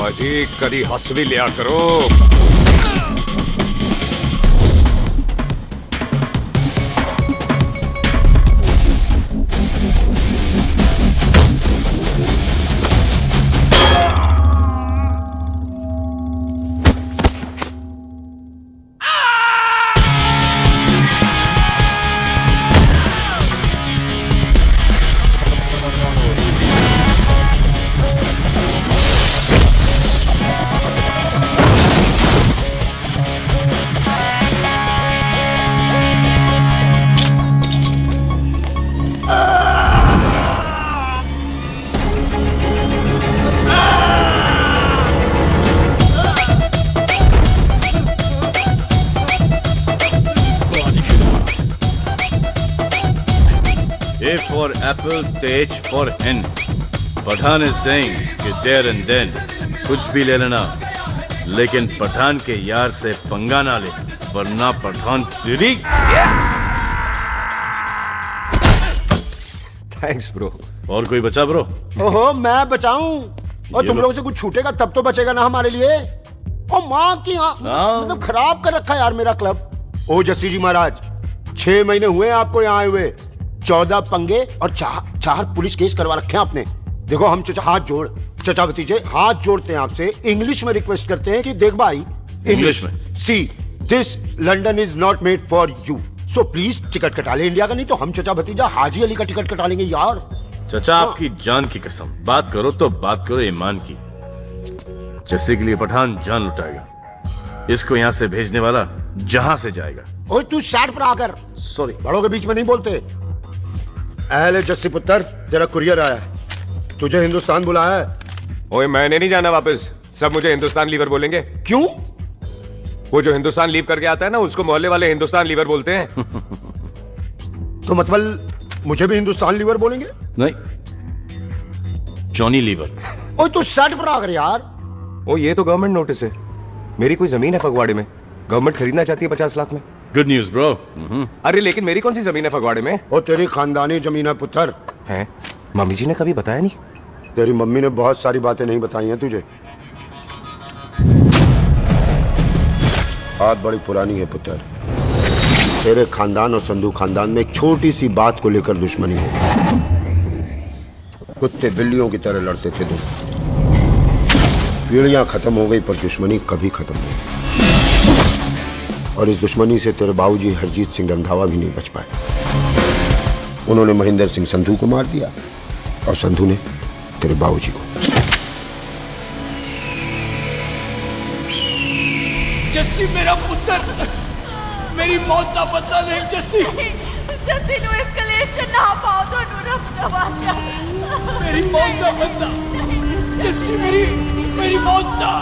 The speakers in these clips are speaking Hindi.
पाजी कदी हंस भी लिया करो। A for apple, the H for hen. Pathan is saying कि there and then कुछ भी ले लेना, लेकिन पठान के यार से पंगा ना ले, वरना पठान तेरी। Thanks bro. और कोई बचा ब्रो? ओहो मैं बचाऊं और तुम लोगों से कुछ छूटेगा तब तो बचेगा ना हमारे लिए। ओ माँ की मतलब खराब कर रखा यार मेरा क्लब। ओ जस्सी जी महाराज 6 महीने हुए आपको यहाँ आए हुए, 14 पंगे और 4 पुलिस केस करवा रखे हैं आपने। देखो हम चचा भतीजे हाथ जोड़ते हैं आपसे, इंग्लिश में रिक्वेस्ट करते हैं कि देख भाई इंग्लिश में see this London is not made for you, so please ticket कटा ले इंडिया का, नहीं तो हम चचा भतीजा हाजी अली का टिकट कटा लेंगे यार। चचा आपकी जान की कसम, बात करो तो बात करो ईमान की। जस्सी के लिए पठान जान लुटाएगा, इसको यहाँ से भेजने वाला जहां से जाएगा। ओए तू साइड पर आकर, सॉरी बड़ों के बीच में नहीं बोलते। अहले जस्सी पुत्र तेरा कुरियर आया है, तुझे हिंदुस्तान बुलाया है। ओए मैंने नहीं जाना वापस, सब मुझे हिंदुस्तान लीवर बोलेंगे। क्यों? वो जो हिंदुस्तान लीव करके आता है ना, उसको मोहल्ले वाले हिंदुस्तान लीवर बोलते हैं। तो मतलब मुझे भी हिंदुस्तान लीवर बोलेंगे? नहीं, जॉनी लीवर। ओए तू साइड पर आकर यार। ओ ये तो गवर्नमेंट नोटिस है, मेरी कोई जमीन है फगवाड़े में, गवर्नमेंट खरीदना चाहती है 50 लाख में। Good news bro. अरे लेकिन मेरी कौन सी जमीन है फगवाड़े में? ओ तेरी खानदानी जमीन है पुत्र। है? मम्मी जी ने कभी बताया नहीं। तेरी मम्मी ने बहुत सारी बातें नहीं बताई हैं तुझे। बात बड़ी पुरानी है पुत्र, तेरे खानदान और संधू खानदान में एक छोटी सी बात को लेकर दुश्मनी हो, कुत्ते बिल्लियों की तरह लड़ते थे तुम। पीढ़ियां खत्म हो गई पर दुश्मनी कभी खत्म नहीं, और इस दुश्मनी से तेरे बाबूजी हरजीत सिंह रंधावा भी नहीं बच पाए। उन्होंने महेंद्र सिंह संधू को मार दिया और संधू ने तेरे बाबूजी को। जस्सी मेरा पुत्र, मेरी मौत का बदला नहीं जस्सी। जस्सी नु एस्केलेशन ना पाओ तो नवाजा मेरी मौत का बदला जस्सी, मेरी मौत ना।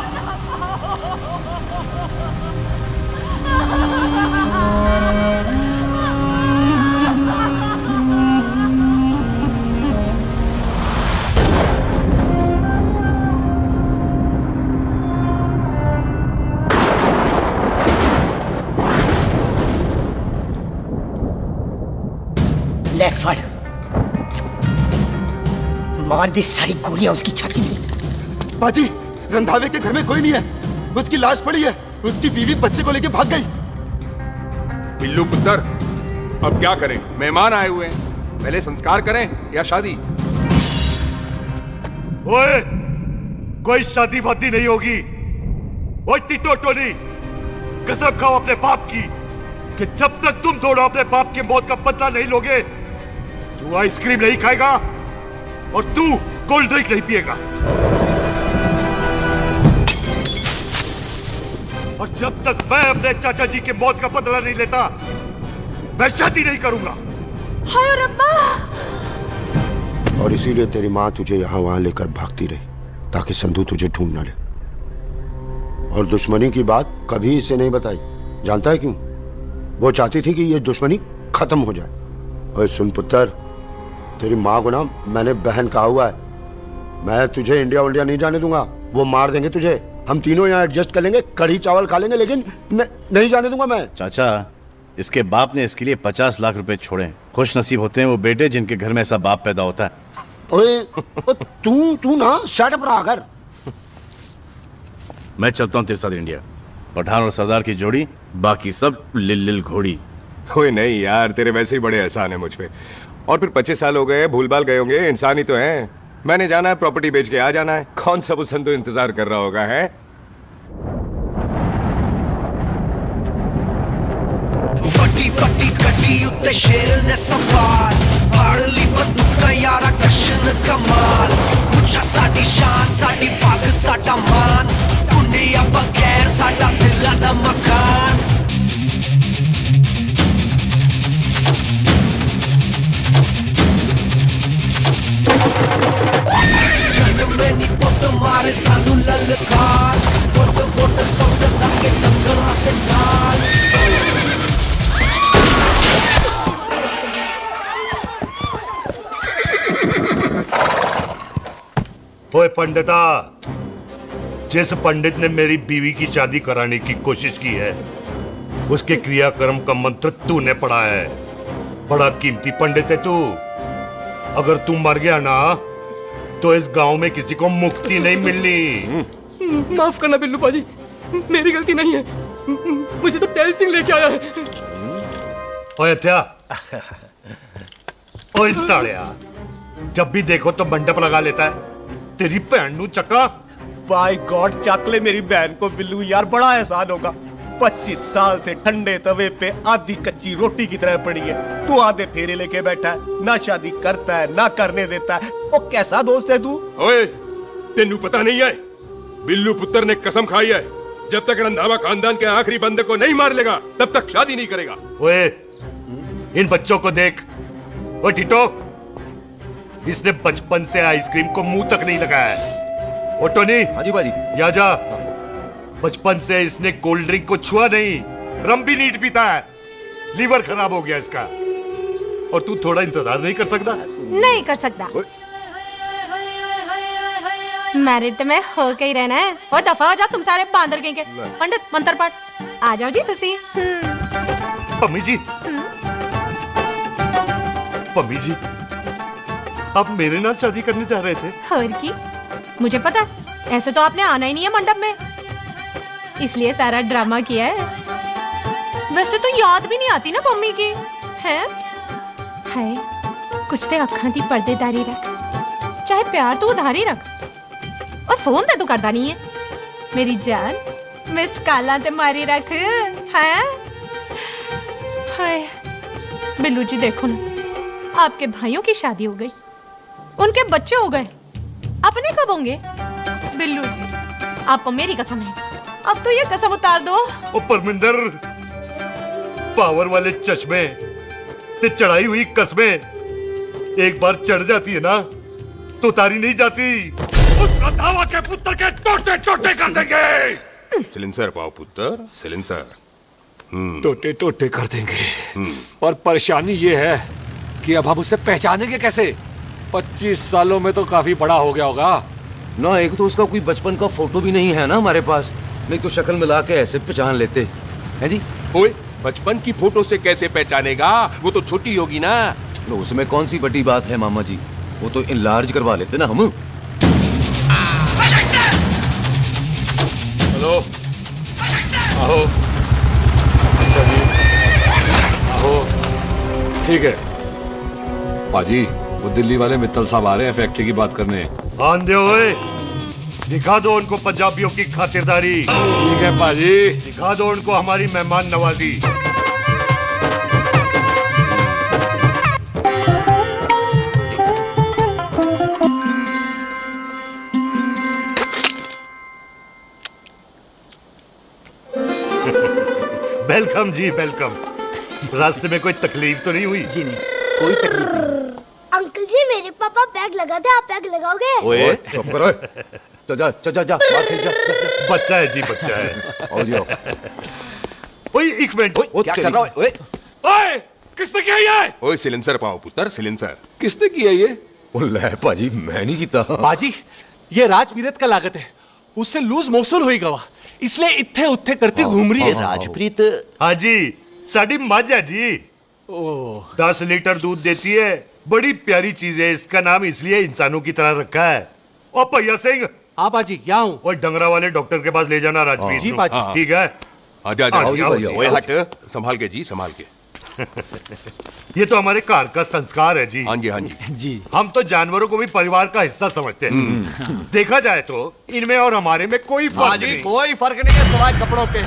ले फड़, मार दी सारी गोलियां उसकी छाती में। बाजी रंधावे के घर में कोई नहीं है, उसकी लाश पड़ी है, उसकी बीवी बच्चे को लेके भाग गई। बिल्लू पुत्र अब क्या करें, मेहमान आए हुए हैं, पहले संस्कार करें या शादी? ओए, कोई शादी वादी नहीं होगी। ओए टीटो टोनी, कसम खाओ अपने बाप की कि जब तक तुम दोनों अपने बाप की मौत का बदला नहीं लोगे, तू आइसक्रीम नहीं खाएगा और तू कोल्ड ड्रिंक नहीं पिएगा। और जब तक मैं अपने चाचा जी की मौत का बदला नहीं लेता, मैं शादी नहीं करूंगा। हाय रब्बा। और इसीलिए तेरी माँ तुझे यहाँ वहां लेकर भागती रही ताकि संधू तुझे ढूंढ न ले। और दुश्मनी की बात कभी इसे नहीं बताई, जानता है क्यों? वो चाहती थी कि ये दुश्मनी खत्म हो जाए। और सुन पुत्र, तेरी माँ को ना मैंने बहन कहा हुआ है, मैं तुझे इंडिया नहीं जाने दूंगा। वो मार देंगे तुझे, हम तीनों यहाँ एडजस्ट कर लेंगे, कढ़ी चावल खा लेंगे, लेकिन नहीं जाने दूंगा मैं। चाचा, इसके बाप ने इसके लिए 50 लाख रुपए छोड़े। खुश नसीब होते हैं वो बेटे जिनके घर में ऐसा बाप पैदा होता है। ओए तू ना साइड पर आकर। मैं चलता हूँ तेरे साथ इंडिया। पठान और सरदार की जोड़ी, बाकी सब लिल घोड़ी। कोई नहीं यार, तेरे वैसे ही बड़े एहसान है मुझ पे। और फिर 25 साल हो गए, भूल भाल गए होंगे, इंसान ही तो हैं। मैंने जाना है, प्रॉपर्टी बेच के आ जाना है। कौन सा वो संतो इंतजार कर रहा होगा है? ਵੱਡੀ ਵੱਡੀ ਗੱਡੀ ਉੱਤੇ ਸ਼ੇਰ ਨੇ ਸਵਾਰ ਫੜ ਲਈ ਬੰਦੂਕਾਂ ਯਾਰਾ ਕਸ਼ਨ ਕਮਾਲ ਮੁੱਛਾ ਸਾਡੀ ਸ਼ਾਨ ਸਾਡੀ ਪੱਗ ਸਾਡਾ ਮਾਨ ਦੁਨੀਆ ਬਗੈਰ ਸਾਡਾ ਦਿਲਾਂ ਦਾ ਮਕਾਨ ਜਨਮ ਨਹੀਂ ਪੁੱਤ ਮਾਰੇ ਸਾਨੂੰ ਲਲਕਾਰ ਪੁੱਤ ਪੁੱਤ ਸੌਦ ਲੱਗੇ ਡੰਗਰਾਂ ਤੇ ਨਾਲ ओए पंडिता, जिस पंडित ने मेरी बीवी की शादी कराने की कोशिश की है उसके क्रियाकर्म का मंत्र तूने पढ़ा है। बड़ा कीमती पंडित है तू। अगर तू मर गया ना तो इस गांव में किसी को मुक्ति नहीं मिलनी। माफ करना बिल्लू पाजी, मेरी गलती नहीं है। मुझे तो टहल सिंह लेके आया है। ओए हत्या, ओए सालिया, जब भी देखो तो मंडप लगा लेता है। तेरी भैन नू चक्का। बाय गॉड, चक ले मेरी बहन को बिल्लू यार, बड़ा एहसान होगा। 25 साल से ठंडे तवे पे आधी कच्ची रोटी की तरह पड़ी है। तू आधे फेरे लेके बैठा है, ना शादी करता है ना करने देता है। वो कैसा दोस्त है तू? ओए, तेनू पता नहीं है, बिल्लू पुत्र ने कसम खाई है जब तक रंधावा खानदान के आखिरी बंदे को नहीं मार लेगा तब तक शादी नहीं करेगा। ओए, इन बच्चों को देख। ओए टिटो, इसने बचपन से आइसक्रीम को मुंह तक नहीं लगाया है। ओ टोनी, हाँ जी भाजी। या जा। बचपन से इसने कोल्ड ड्रिंक को छुआ नहीं, रम भी नीट पीता है। लीवर खराब हो गया इसका। और तू थोड़ा इंतजार नहीं कर सकता? नहीं कर सकता। मैरिड तो मैं हो के ही रहना है। और दफा हो जाओ तुम सारे बांदर कहीं के। पंडित मंत्र पाठ आ जाओ जी तुसी। पम्मी जी, पम्मी जी, आप मेरे नाल शादी करने जा रहे थे? और की मुझे पता है, ऐसे तो आपने आना ही नहीं है मंडप में, इसलिए सारा ड्रामा किया है। वैसे तो याद भी नहीं आती ना मम्मी की है। हाय, कुछ ते अखां दी पर्देदारी रख, चाहे प्यार तो उधारी रख, और फोन ते तू करता नहीं है। मेरी जान, मिस्ड काला ते मारी रख है। हाय बिल्लू जी, देखो ना, आपके भाइयों की शादी हो गई, उनके बच्चे हो गए, अपने कब होंगे? बिल्लू जी, आपको मेरी कसम है, अब तो ये कसम उतार दो। ओ परमिंदर, पावर वाले चश्मे ते चढ़ाई हुई कस्में एक बार चढ़ जाती है ना तो उतारी नहीं जाती। उस रंधावा के पुत्र के टोटे टोटे कर देंगे। सिलेंसर पाओ पुत्र, सिलेंसर। टोटे टोटे कर देंगे। और परेशानी ये है कि अब हम उसे पहचानेंगे कैसे? 25 सालों में तो काफी बड़ा हो गया होगा ना। एक तो उसका कोई बचपन का फोटो भी नहीं है ना हमारे पास, नहीं तो शक्ल मिला के ऐसे पहचान लेते हैं जी। ओए, बचपन की फोटो से कैसे पहचानेगा? वो तो छोटी होगी ना। तो उसमें कौन सी बड़ी बात है मामा जी, वो तो इनलार्ज करवा लेते ना हम। हेलो, आओ। अच्छा जी, आओ। ठीक है पाजी, वो दिल्ली वाले मित्तल साहब आ रहे हैं फैक्ट्री की बात करने। आन दे ओए, दिखा दो उनको पंजाबियों की खातिरदारी। ठीक है पाजी, दिखा दो उनको हमारी मेहमान नवाजी। वेलकम जी, वेलकम। रास्ते में कोई तकलीफ तो नहीं हुई? जी नहीं, कोई तकलीफ नहीं। अंकल जी, मेरे पापा बैग लगाते, आप बैग लगाओगे? ओए चुप करो। तो जा जा जा, बाहर खेल जा। बच्चा है जी, बच्चा है। आओ जी आओ। ओए एक मिनट, क्या कर रहा है? ओए ओए, किसने किया ये? ओए सिलेंसर पाओ पुत्र, सिलेंसर। किसने किया ये? ले भाजी, मैं नहीं कीता। बाजी, ये राजप्रीत का लागत है, उससे लूज मोशन हुई गवा, इसलिए इत्थे उत्थे करती घूम रही है। राजप्रीत? हाँ जी, साड़ी मज है जी। 10 लीटर दूध देती है, बड़ी प्यारी चीज है। इसका नाम इसलिए इंसानों की तरह रखा है। और भैया सिंह, हाँ बाजी यहाँ हूँ। वो डंगरा वाले डॉक्टर के पास ले जाना राजवीर जी को। बाजी। ठीक है। आजा आजा आओ जी, आओ जी, ओए आओ हट, संभाल के जी, संभाल के। ये तो हमारे घर का संस्कार है जी। हाँ जी हाँ जी जी। हम तो जानवरों को भी परिवार का हिस्सा समझते हैं। देखा जाए तो इनमें और हमारे में कोई फर्क नहीं। कोई फर्क नहीं है सिवाय कपड़ों के।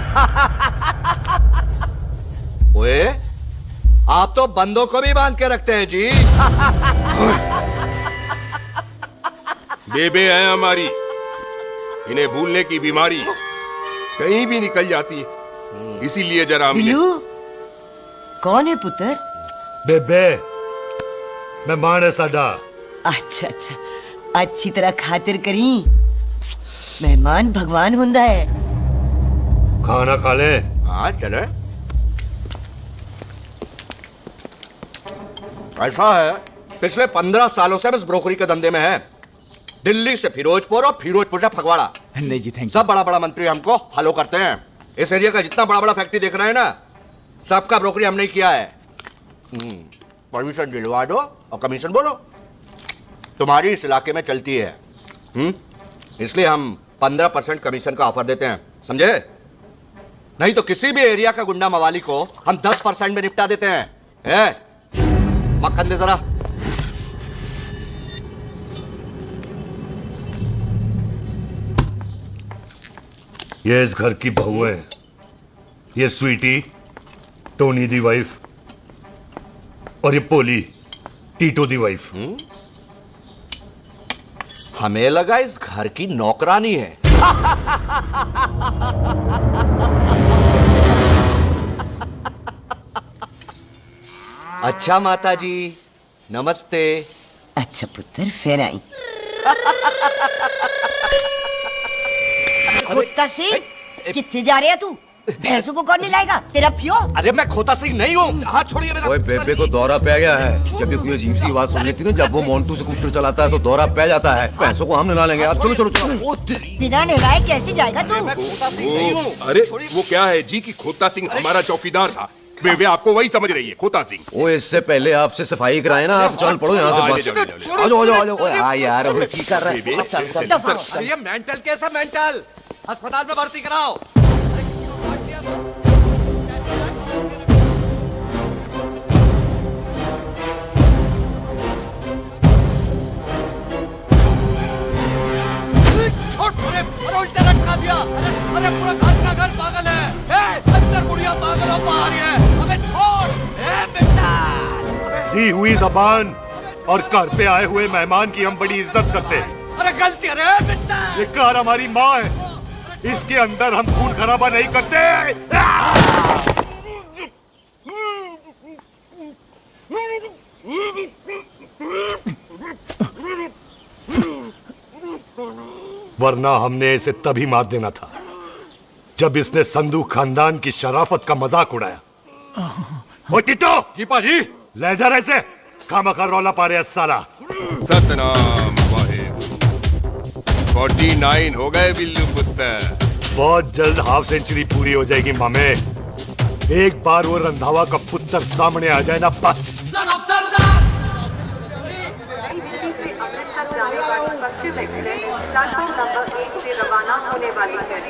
ओए, आप तो बंदों को भी बांध के रखते हैं जी। बेबे है हमारी, इन्हें भूलने की बीमारी कहीं भी निकल जाती है, इसीलिए जरा हमने बिल्लू, कौन है पुत्र? बेबे मेहमान है साडा। अच्छा अच्छा, अच्छी तरह खातिर करी। मेहमान भगवान हुंदा है। खाना खा ले। हाँ चले। ऐसा है, पिछले 15 सालों से बस ब्रोकरी के धंधे में है। दिल्ली से फिरोजपुर और फिरोजपुर से फगवाड़ा। नहीं जी थैंक सब बड़ा बड़ा मंत्री हमको फॉलो करते हैं। इस एरिया का जितना बड़ा बड़ा फैक्ट्री देख रहे हैं ना, सबका ब्रोकरी हमने किया है। परमिशन दिलवा दो और कमीशन बोलो। तुम्हारी इस इलाके में चलती है। इसलिए हम 15% कमीशन का ऑफर देते हैं, समझे? नहीं तो किसी भी एरिया का गुंडा मवाली को हम 10% में निपटा देते हैं। मक्खन दे जरा। ये इस घर की बहू है। ये स्वीटी, टोनी दी वाइफ, और ये पोली, टीटो दी वाइफ। हमें लगा इस घर की नौकरानी है। अच्छा माता जी, नमस्ते। अच्छा पुत्र, फिर आई। खोता सिंह, कितने जा रहे है तू? भैंसों को कौन नहीं लाएगा? तेरा पियो? अरे मैं खोता सिंह नहीं हूँ। हाथ छोड़िए मेरा। ओए बेबे को दौरा पै गया है। जब भी कोई अजीब सी आवाज सुन लेती ना, जब वो मोन्टू से कुछ चलाता है तो दौरा पै जाता है। भैंसों को हम नहला लेंगे। आप चलो चलो चलो। बिना नहलाए कैसे जाएगा तू? अरे वो क्या है जी कि खोता सिंह हमारा चौकीदार था। बेबे आपको वही समझ रही है, खोता सिंह। ओ इससे पहले आपसे सफाई कराए ना, आप चल पड़ो यहाँ से। बस आ जाओ आ जाओ आ जाओ। ओए हाँ यार, अभी ठीक कर रहा है। चल चल। ये मेंटल कैसा मेंटल? अस्पताल में भर्ती कराओ। उल्टा लटका दिया। अरे पूरा घर का घर पागल है। अंदर बुढ़िया पागल और बाहर है। अबे छोड़ बेटा। दी हुई जबान और घर पे आए हुए मेहमान की हम बड़ी इज्जत करते हैं। अरे गलती है बेटा। ये कार हमारी माँ है, इसके अंदर हम खून खराबा नहीं करते। वरना हमने इसे तभी मार देना था जब इसने संधू खानदान की शराफत का मजाक उड़ाया। ओ टिटो जी पाजी, ले जा रहे से खामखा रौला पा रहे साला। सतनाम वाहेगुरु। 49 हो गए बिल्लू पुत्र। बहुत जल्द हाफ सेंचुरी पूरी हो जाएगी मामे। एक बार वो रंधावा का पुत्र सामने आ जाए ना, बस। अमृतसर जाने वाली पश्चिम एक्सप्रेस प्लेटफॉर्म नंबर 1 से रवाना होने वाली है।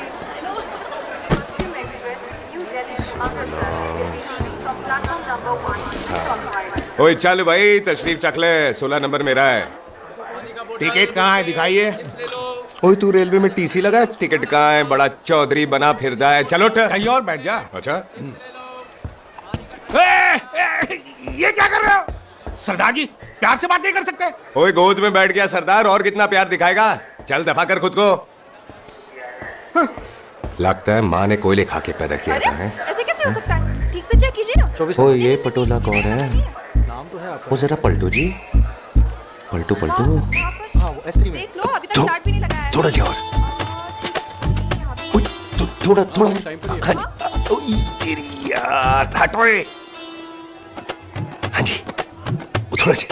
Paschim express new Delhi to Amritsar will be running from platform number 1 to Compliance। ओए चल भाई, तशरीफ चख ले। 16 नंबर मेरा है। टिकट कहाँ है? दिखाइए। ओए तू रेलवे में टीसी लगा है? टिकट कहाँ है? बड़ा चौधरी बना फिरदा है। चलो उठ। कहीं और बैठ जा। अच्छा ये क्या कर रहे हो? सरदार जी, प्यार से बात नहीं कर सकते? ओए गोद में बैठ गया सरदार, और कितना प्यार दिखाएगा? चल दफा कर खुद को। लगता है माँ ने कोयले खा के पैदा किया था। ऐसे कैसे हो सकता है? ठीक से चेक कीजिए ना। ओ ये पटोला कौन है? नाम तो है आपका। वो जरा पलटू जी, पलटू पलटू। देख लो, अभी तक चार्ट भी नहीं लगाया है। थोड़ा जी और। थोड़ा थोड़ा। तेरी यार हटोए। हाँ जी, थोड़ा जी।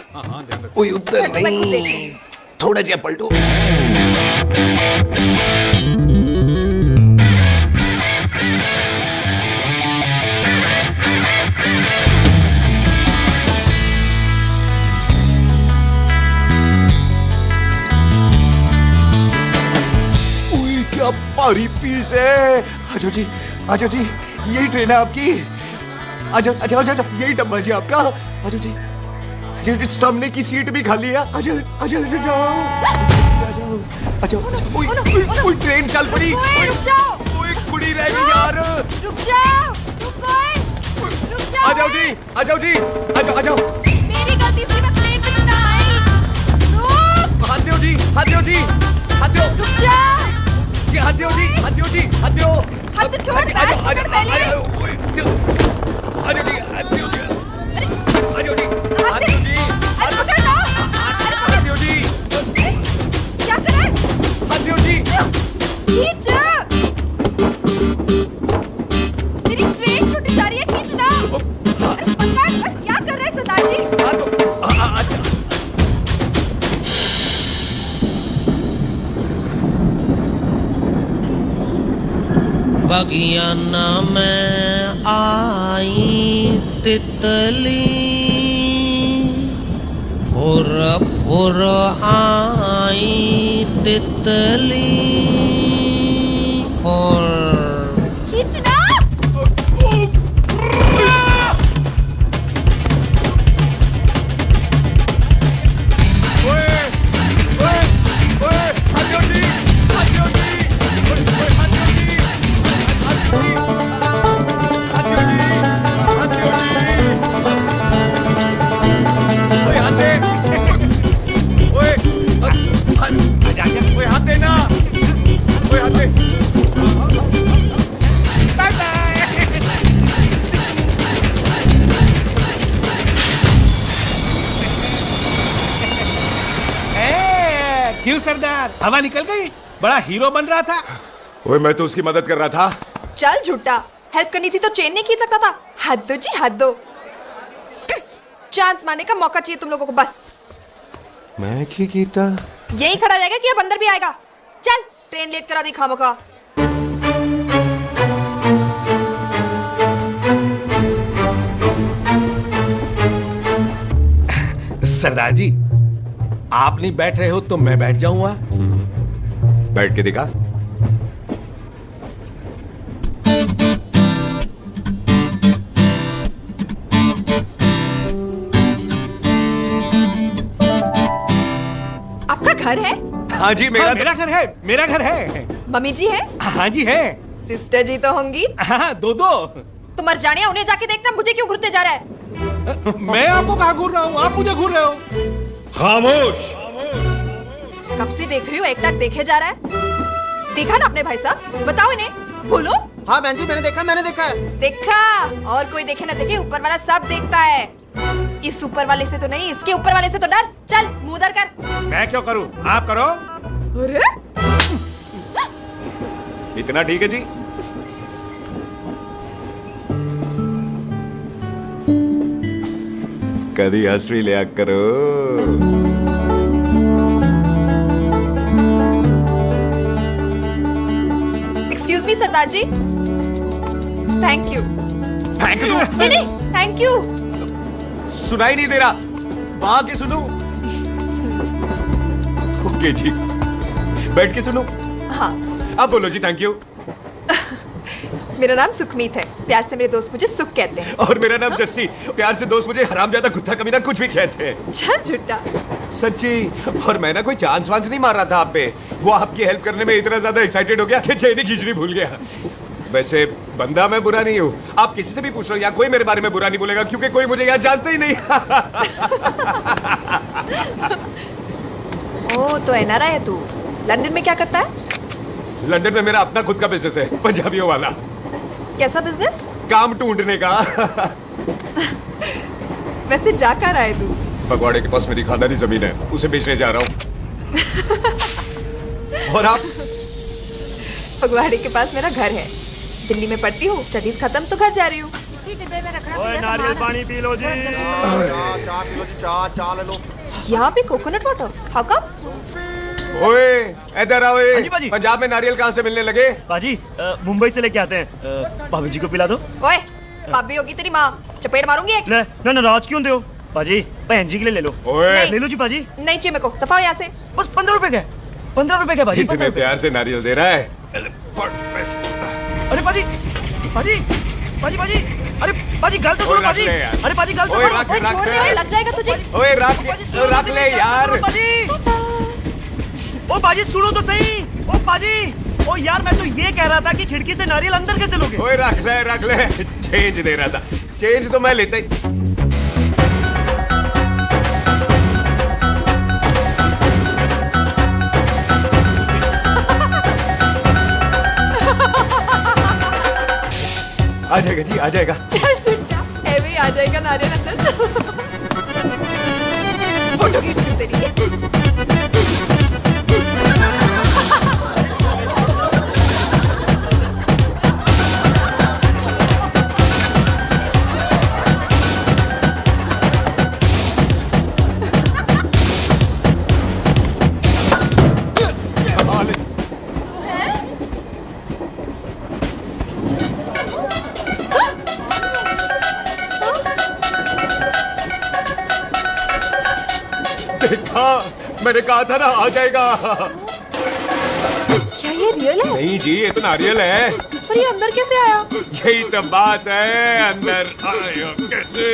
ओए उधर नहीं, थोड़ा जी पलटू। भारी पीस है। आजो जी, आजो जी, यही ट्रेन है आपकी। आजो, अच्छा अच्छा अच्छा, यही डब्बा जी आपका। आजो जी, आजो जी, सामने की सीट भी खाली है। आजो आजो आजो जाओ, आजो आजो। ओए ट्रेन चल पड़ी। रुक जाओ, ओए कुड़ी रह गई यार। रुक जाओ, रुक जाओ। आ जाओ जी, आ जाओ जी, आ जाओ, आ जाओ। मेरी गलती से मैं प्लेन पे चढ़ा आई। रुक। हाथ दो जी, हाथ दो जी, हाथ दो। रुक जाओ। ये हाथ दो जी, हाथ दो जी, हाथ दो। हाथ छोड़, आ जाओ, आ जाओ, पहले। आ जाओ, आ जाओ जी, हाथ दो जी, आ जाओ जी, हाथ दो जी, अरे पकड़ लो। हाथ दो जी, क्या कर रहा है? हाथ दो जी। खींच। मेरी ट्रेन छूटी जा रही है, खींचना। अरे पकड़, क्या कर रहे हैं सरदार जी? बगियाना में आई तितली, फुर फुर आई तितली, और खींचना। क्यों सरदार, हवा निकल गई? बड़ा हीरो बन रहा था। ओए मैं तो उसकी मदद कर रहा था। चल झूठा, हेल्प करनी थी तो चेन नहीं खींच सकता था। हद दो जी, हद दो। चांस मारने का मौका चाहिए तुम लोगों को बस। मैं क्या कीता? यही खड़ा रहेगा कि अब अंदर भी आएगा? चल, ट्रेन लेट करा दी खामोखा। सरदार जी, आप नहीं बैठ रहे हो तो मैं बैठ जाऊंगा। बैठ के दिखा। आपका घर है? हाँ जी, मेरा घर है, मेरा घर है। मम्मी जी है? हाँ जी है। सिस्टर जी तो होंगी? हाँ, दो दो। तुम मर जाने, उन्हें जाके देखना मुझे क्यों घूरते जा रहा है। मैं आपको कहाँ घूर रहा हूँ, आप मुझे घूर रहे हो। खामोश। कब से देख रही हूँ, एक टक देखे जा रहा है। देखा ना अपने भाई साहब, बताओ इन्हें। बोलो। हाँ बहन जी, मैंने देखा है। देखा, और कोई देखे ना देखे, ऊपर वाला सब देखता है। इस ऊपर वाले से तो नहीं, इसके ऊपर वाले से तो डर। चल मुंह उधर कर। मैं क्यों करूं, आप करो। अरे इतना ठीक है जी। कभी हंस भी लिया करो। Excuse me Sardar ji. Thank you. Thank you? नहीं, थैंक यू। सुनाई नहीं दे रहा, वहां के सुनूं? ओके जी, बैठ के सुनूं? हाँ। अब बोलो जी थैंक यू। मेरा नाम सुखमीत है, प्यार से मेरे दोस्त मुझे सुख कहते हैं। और मेरा नाम जस्सी, प्यार से दोस्त मुझे हरामजादा, कुत्ता, कमीना कुछ भी कहते हैं। चल झूठा। सच्ची। और मैं ना कोई चांस वांस नहीं मार रहा था आप पे, वो आपकी हेल्प करने में इतना ज्यादा एक्साइटेड हो गया कि चेन खींचनी भूल गया। वैसे बंदा मैं बुरा नहीं हूँ, आप किसी से भी पूछ लो, यहाँ कोई मेरे बारे में बुरा नहीं बोलेगा क्योंकि कोई मुझे यहाँ जानता ही नहीं। ओ तो एनआरआई है तू। लंदन में क्या करता है? लंदन में मेरा अपना खुद का बिजनेस है, पंजाबियों वाला। कैसा बिजनेस? काम ढूंढने का। वैसे जा कर आए तू? फगवाड़े के पास मेरी खानदानी जमीन है, उसे बेचने जा रहा हूँ। और आप? फगवाड़े के पास मेरा घर है, दिल्ली में पढ़ती हूँ, स्टडीज खत्म तो घर जा रही हूँ। इसी डिब्बे में रखना। ओए नारियल पानी पी लो जी। चाय पी लो जी, चाय ले लो। यहाँ भी कोकोनट वाटर? How come? ओए इधर आओ। हाँ जी बाजी। पंजाब में नारियल कहाँ से मिलने लगे? बाजी मुंबई से लेके आते हैं, भाभी जी को पिला दो। ओए भाभी होगी तेरी माँ, चपेट मारूंगी एक। ले ना नाराज क्यों दे हो बाजी, बहन जी के लिए ले लो। ओए ले लो जी बाजी। नहीं चाहिए मेरे को, दफाओ यहाँ से। बस 15 रुपए के, 15 रुपए के बाजी। इतने प्यार से नारियल दे रहा है, अरे पाजी पाजी पाजी पाजी अरे पाजी गल तो सुनो पाजी अरे पाजी गल तो सुनो छोड़ दे, लग जाएगा तुझे। ओए रख ले यार। पाजी ओ पाजी सुनो तो सही ओ पाजी ओ यार मैं तो ये कह रहा था कि खिड़की से नारियल अंदर कैसे लोगे? ओए रख ले चेंज दे रहा था। चेंज तो मैं लेता ही। आ जाएगा जी, आ जाएगा। चल झुट्टा, ऐवे ही आ जाएगा नारियल अंदर। फोटो खींच के तेरी। देखा, मैंने कहा था ना आ जाएगा। क्या ये रियल है? नहीं जी, ये तो नारियल है। पर ये अंदर कैसे आया? यही तो बात है, अंदर आया कैसे?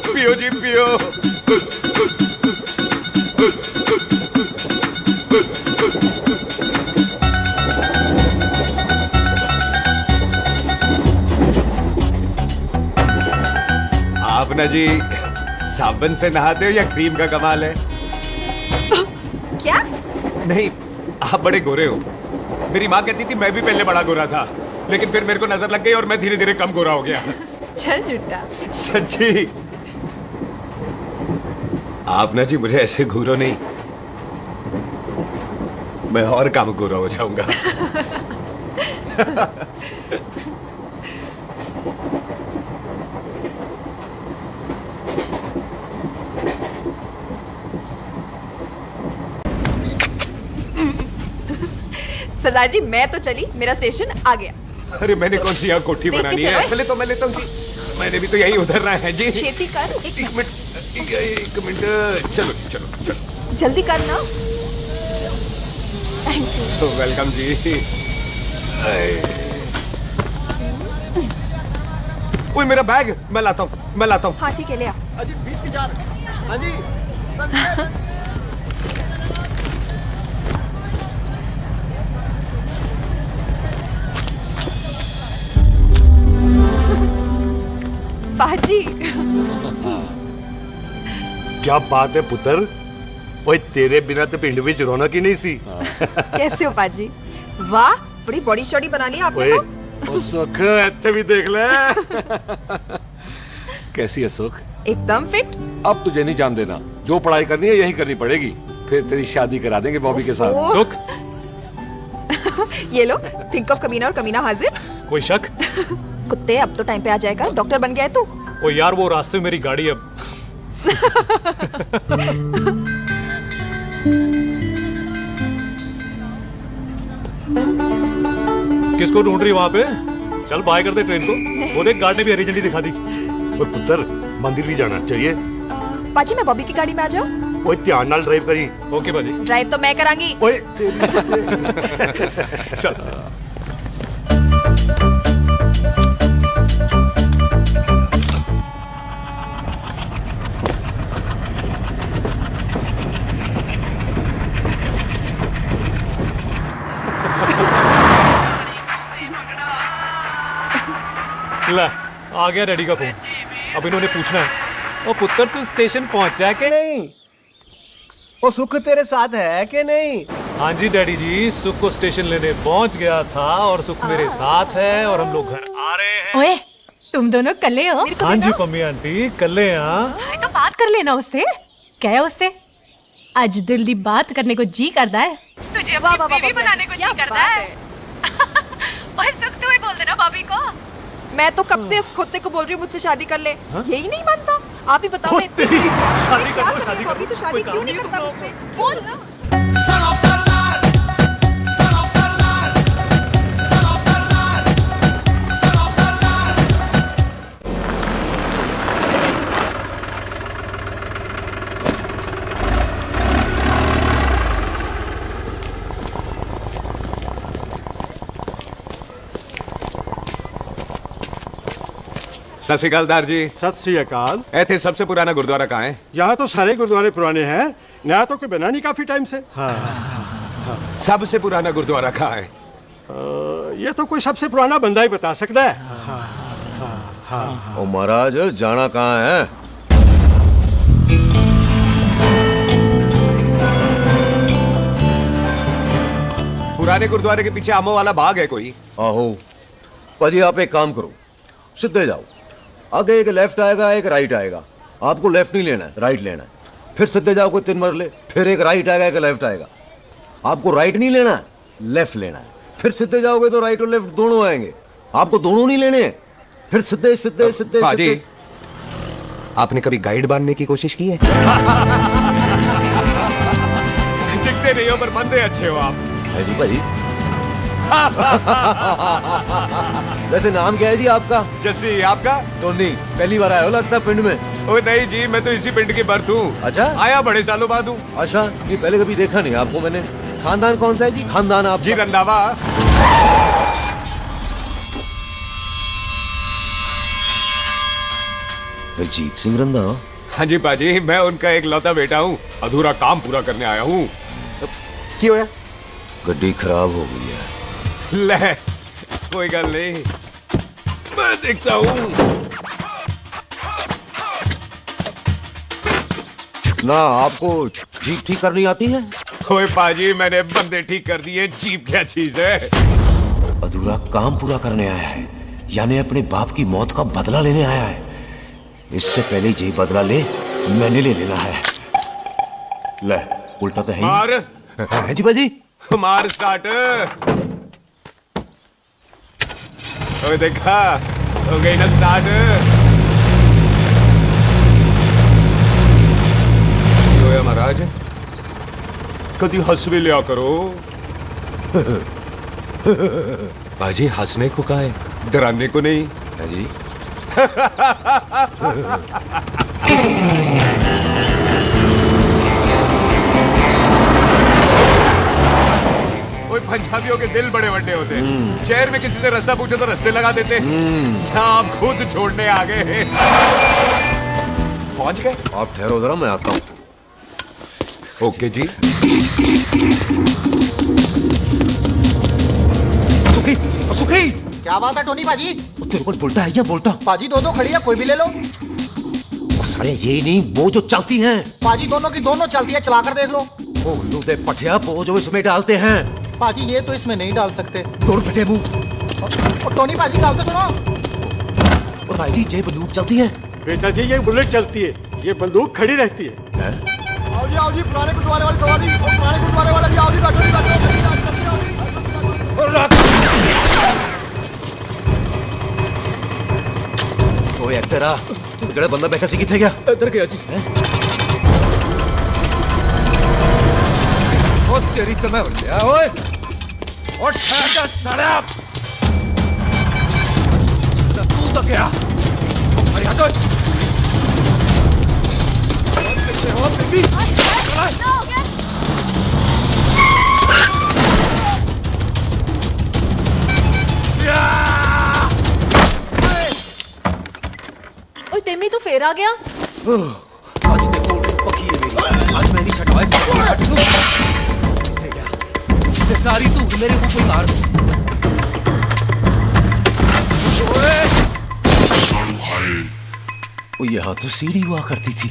पियो जी पियो। आप ना जी साबुन से नहाते हो या क्रीम का कमाल है? क्या? नहीं, आप बड़े गोरे हो। मेरी माँ कहती थी मैं भी पहले बड़ा गोरा था, लेकिन फिर मेरे को नजर लग गई और मैं धीरे धीरे कम गोरा हो गया। चल झूठा। सच्ची? आप ना जी मुझे ऐसे घूरो नहीं, मैं और कम गोरा हो जाऊंगा। सरदार जी मैं तो चली, मेरा स्टेशन आ गया। अरे मैंने कौन सी यहाँ कोठी देख के बनानी चलो। है? पहले तो मैं लेता हूँ जी। मैंने भी तो यही उतरना है जी। छेती कर। एक मिनट चलो चलो चलो। जल्दी कर ना। Thank you. वेलकम जी। ओए मेरा बैग मैं लाता हूँ। हाँ ठीक है, ले आ। अजी 20 के 4। हाँ जी। बाजी। क्या बात है पुत्र? ओए तेरे बिना तो पिंड विच रौनक ही नहीं सी। कैसे हो बाजी? वाह, बड़ी बॉडी शॉडी बना ली आपने ओए तो। ओ सुख इत्थे भी देख ले। कैसी है सुख? एकदम फिट। अब तुझे नहीं जान देना, जो पढ़ाई करनी है यही करनी पड़ेगी, फिर तेरी शादी करा देंगे बॉबी के साथ। ओह। सुख ये लो, थिंक ऑफ कमीना और कमीना हाजिर। कोई शक? कुत्ते अब तो टाइम पे आ जाएगा, डॉक्टर बन गया है तू। ओ यार वो रास्ते में मेरी गाड़ी अब। किसको ढूंढ रही वहां पे? चल बाय कर दे ट्रेन को। वो देख गार्ड ने भी हरी झंडी दिखा दी। ओए पुत्र मंदिर भी जाना चाहिए। बाजी मैं बॉबी की गाड़ी में आ जाऊं? ओए ध्यान नाल ड्राइव करी। ओके बाजी। ड्राइव तो मैं करांगी। ओए चल। ला, आ गया डैडी का फोन। अब इन्होंने पूछना है, ओ पुत्र तू स्टेशन पहुंचा के नहीं? ओ सुख तेरे साथ है कि नहीं? हाँ जी डैडी जी, सुख को स्टेशन लेने पहुंच गया था और सुख मेरे साथ है और हम लोग घर आ रहे हैं। ओए, तुम दोनों कल्ले हो? हाँ जी पम्मी आंटी, कल्ले हैं। तो बात कर लेना उससे। क्या है उससे? आज दिल दी बात करने को जी करता है। तुझे अपनी बीवी बनाने को जी करता है। ओए सुख तू ही बोल देना बॉबी को। मैं तो कब से इस कुत्ते को बोल रही हूँ मुझसे शादी कर ले। यही नहीं मानता। आप ही बताओ मैं शादी कर लो, शादी बॉबी तो शादी क्यों नहीं करता मुझसे? बोल ना। सत श्री अकाल दार जी। सत श्री अकाल। ऐसे सबसे पुराना गुरुद्वारा कहाँ है? यहाँ तो सारे गुरुद्वारे पुराने हैं, नया तो कोई बना नहीं काफी टाइम से। हाँ। सबसे पुराना गुरुद्वारा कहाँ है? ये तो कोई सबसे पुराना बंदा ही बता सकता है। ओ महाराज जाना कहाँ है? पुराने गुरुद्वारे के पीछे आमों वाला बाग है कोई? आहो पाजी, आप एक काम करो, सीधे जाओ, आगे एक लेफ्ट आएगा एक राइट आएगा, आपको लेफ्ट नहीं लेना है, राइट लेना है। फिर सीधे जाओ कोई 3 मरले, फिर एक राइट आएगा एक लेफ्ट आएगा, आपको राइट नहीं लेना है, लेफ्ट लेना है। फिर सीधे जाओगे तो राइट और लेफ्ट दोनों आएंगे, आपको दोनों नहीं लेने हैं। फिर सीधे सीधे सीधे पाजी, आपने कभी गाइड बनने की कोशिश की है? दिखते नहीं हो पर बंदे अच्छे हो आप। है जी भाई। वैसे नाम क्या है जी आपका? जैसी आपका? टोनी। पहली बार आए हो लगता है पिंड में? ओ नहीं जी, मैं तो इसी पिंड की बर्थ हूँ। अच्छा, आया बड़े सालों बाद हूँ। अच्छा, ये पहले कभी देखा नहीं आपको मैंने। खानदान कौन सा है जी? खानदान आप जी रंधावा। जीत सिंह रंधावा? हाँ जी पाजी, मैं उनका एक लौता बेटा हूँ, अधूरा काम पूरा करने आया हूँ। क्यों है? गड्डी खराब हो गई है। ले कोई गल नहीं, मैं देखता हूँ। ना आपको जीप ठीक करनी आती है? ओए पाजी, मैंने बंदे ठीक कर दिए, जीप क्या चीज है? अधूरा काम पूरा करने आया है, यानी अपने बाप की मौत का बदला लेने आया है। इससे पहले ये बदला ले मैंने ले लेना है। ले उल्टा तो है मार। है जी बाजी। मार स्टार्ट। ओए देखा, हो गई ना स्टार्ट। होया महाराज, कभी हंस भी लिया करो। बाजी हंसने को कहा है, डराने को नहीं है जी। कोई पंजाबियों के दिल बड़े बड़े होते हैं। शहर में किसी से रास्ता पूछो तो रास्ते लगा देते। आप खुद छोड़ने आ गए। पहुंच गए? आप ठहरो जरा, मैं आता हूँ। ओके जी। सुखी सुखी, क्या बात है टोनी पाजी? तेरे को बोलता है या बोलता? पाजी दो खड़ी है, कोई भी ले लो। सारे ये नहीं, वो जो चलती हैं। पाजी दोनों की दोनों चलती है, चलाकर देख लो। ओ लूदे पठिया, वो जो इसमें डालते हैं। पाजी ये तो इसमें नहीं डाल सकते। तोड़ बेटे मुंह। टोनी पाजी गाल तो सुनो। और भाई जी, ये बंदूक चलती है? बेटा जी, ये बुलेट चलती है, ये बंदूक खड़ी रहती है। आओ जी, पुराने गुरुद्वारे वाली सवारी, पुराने गुरुद्वारे वाला जी, आओ जी, बैठो। ओए तेरा जड़ा बंदा बैठा सी किथे गया? इधर गया जी। ओ तेरी तो मैं बोलिया ओए, और ठहर साला। तू तो क्या? अरे हटो। पीछे हो बेबी। ओए टिम्मी, तू फिर आ गया? आज देखो पकी है मेरी, आज मैं नहीं छटवाए। ये सारी तू मेरे मुंह पे मार। वो यहाँ तो सीढ़ी हुआ करती थी।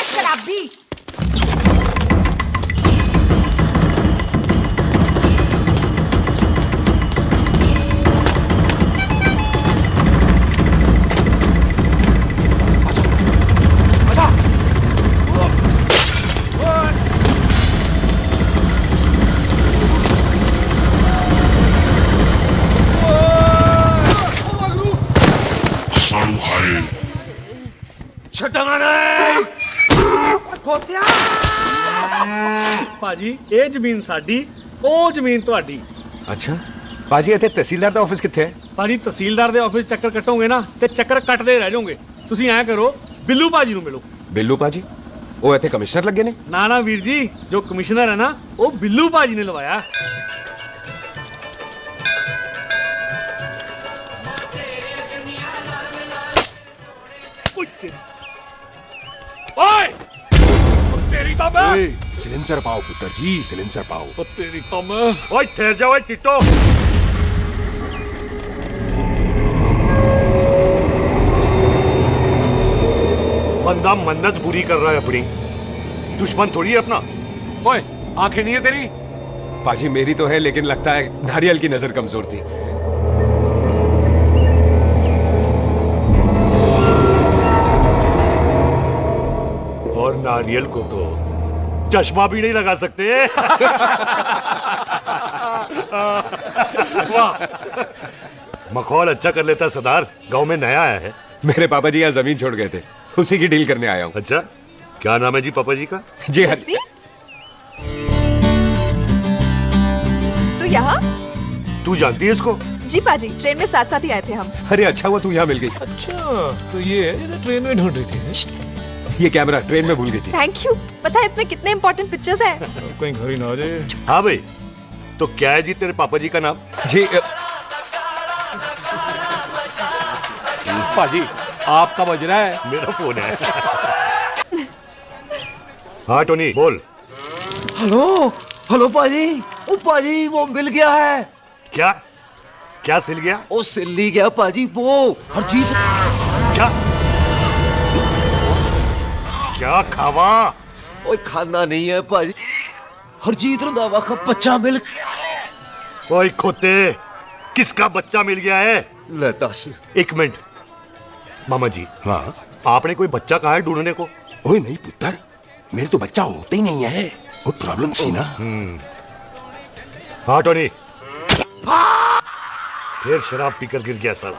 शराबी। पाजी, ये जमीन साडी, ਉਹ ਜ਼ਮੀਨ ਤੁਹਾਡੀ। ਅੱਛਾ ਭਾਜੀ ਇੱਥੇ ਤਹਿਸੀਲਦਾਰ ਦਾ ਆਫਿਸ ਕਿੱਥੇ ਹੈ? ਭਾਜੀ ਤਹਿਸੀਲਦਾਰ ਦੇ ਆਫਿਸ ਚੱਕਰ ਕੱਟੋਗੇ ਨਾ ਤੇ ਚੱਕਰ ਕੱਟਦੇ ਰਹਿ ਜਾਓਗੇ। ਤੁਸੀਂ ਐਂ ਕਰੋ ਬਿੱਲੂ ਭਾਜੀ ਨੂੰ ਮਿਲੋ। ਬਿੱਲੂ ਭਾਜੀ ਉਹ ਇੱਥੇ ਕਮਿਸ਼ਨਰ ਲੱਗੇ ਨੇ? ਨਾ ਨਾ ਵੀਰ ਜੀ, ਜੋ ਕਮਿਸ਼ਨਰ ਹੈ ਨਾ ਉਹ ਬਿੱਲੂ ਭਾਜੀ ਨੇ ਲਵਾਇਆ। ओए तेरी तो मैं सिलेंसर पाओ पुत्र जी, सिलेंसर पाओ। तेरी तो मैं ओए ठहर जाओ ओए टिट्टो। बंदा मन्नत पूरी कर रहा है अपनी, दुश्मन थोड़ी है अपना। ओए आंखें नहीं है तेरी? पाजी मेरी तो है, लेकिन लगता है नारियल की नजर कमजोर थी। और नारियल को तो चश्मा भी नहीं लगा सकते। वाह, मखौल अच्छा कर लेता सरदार। गांव में नया आया है। मेरे पापा जी यहाँ जमीन छोड़ गए थे, उसी की डील करने आया हूँ। अच्छा, क्या नाम है जी पापा जी का? जी हाँ। तो यहाँ? तू जानती है इसको? जी पाजी, ट्रेन में साथ साथ ही आए थे हम। अरे अच्छा हुआ तू यहाँ मिल गई। अच्छा तो ये ट्रेन में ढूंढ रही थी। ये कैमरा ट्रेन में भूल गई थी। Thank you. पता है इसमें कितने इंपॉर्टेंट पिक्चर्स हैं। कहीं घर ही ना आ जाए। हाँ भाई, तो क्या है जी तेरे पापा जी का नाम? जी पाजी आपका बज रहा है। मेरा फोन है। हाँ टोनी बोल। हेलो हेलो पाजी। ओ पाजी वो मिल गया है। क्या क्या सिल गया? ओ सिल ही गया पाजी, वो हरजीत। क्या क्या खावा? ओए खाना नहीं है पाजी, हरजीत रंधावा का बच्चा मिल। ओए खोते, किसका बच्चा मिल गया है? ले दस। एक मिनट मामा जी। हाँ आपने कोई बच्चा कहा है ढूंढने को? ओए नहीं पुत्र, मेरे तो बच्चा होता ही नहीं है, वो प्रॉब्लम थी ना। हाँ टोनी, फिर शराब पीकर गिर गया सर।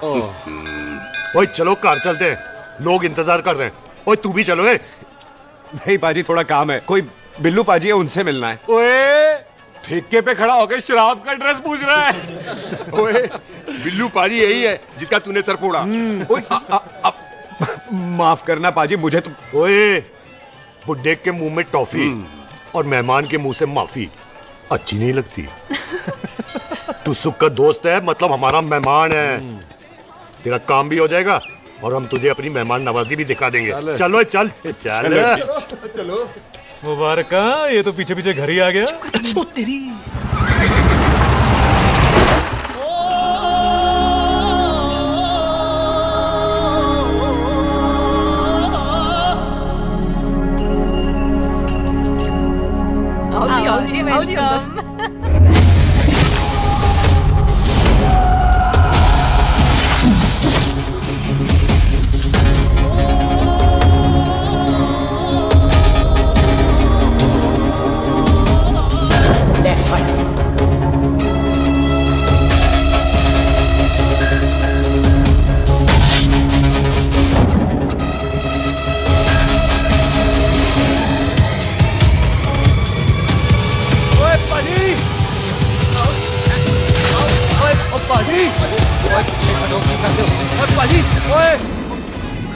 ओए चलो कार चलते हैं, लोग इंतजार कर रहे हैं। ओए तू भी चलो। नहीं पाजी थोड़ा काम है, कोई बिल्लू पाजी है उनसे मिलना है। ओए ठेके पे खड़ा होकर शराब का एड्रेस पूछ रहा है। ओए बिल्लू पाजी यही है जिसका तूने सर फोड़ा। माफ करना पाजी, मुझे तो। ओए बुड्ढे के मुंह में टॉफी और मेहमान के मुंह से माफी अच्छी नहीं लगती। तू सुख का दोस्त है, मतलब हमारा मेहमान है। तेरा काम भी हो जाएगा और हम तुझे अपनी मेहमान नवाजी भी दिखा देंगे। चलो चल चल चलो। मुबारक, ये तो पीछे पीछे घर ही आ गया। तेरी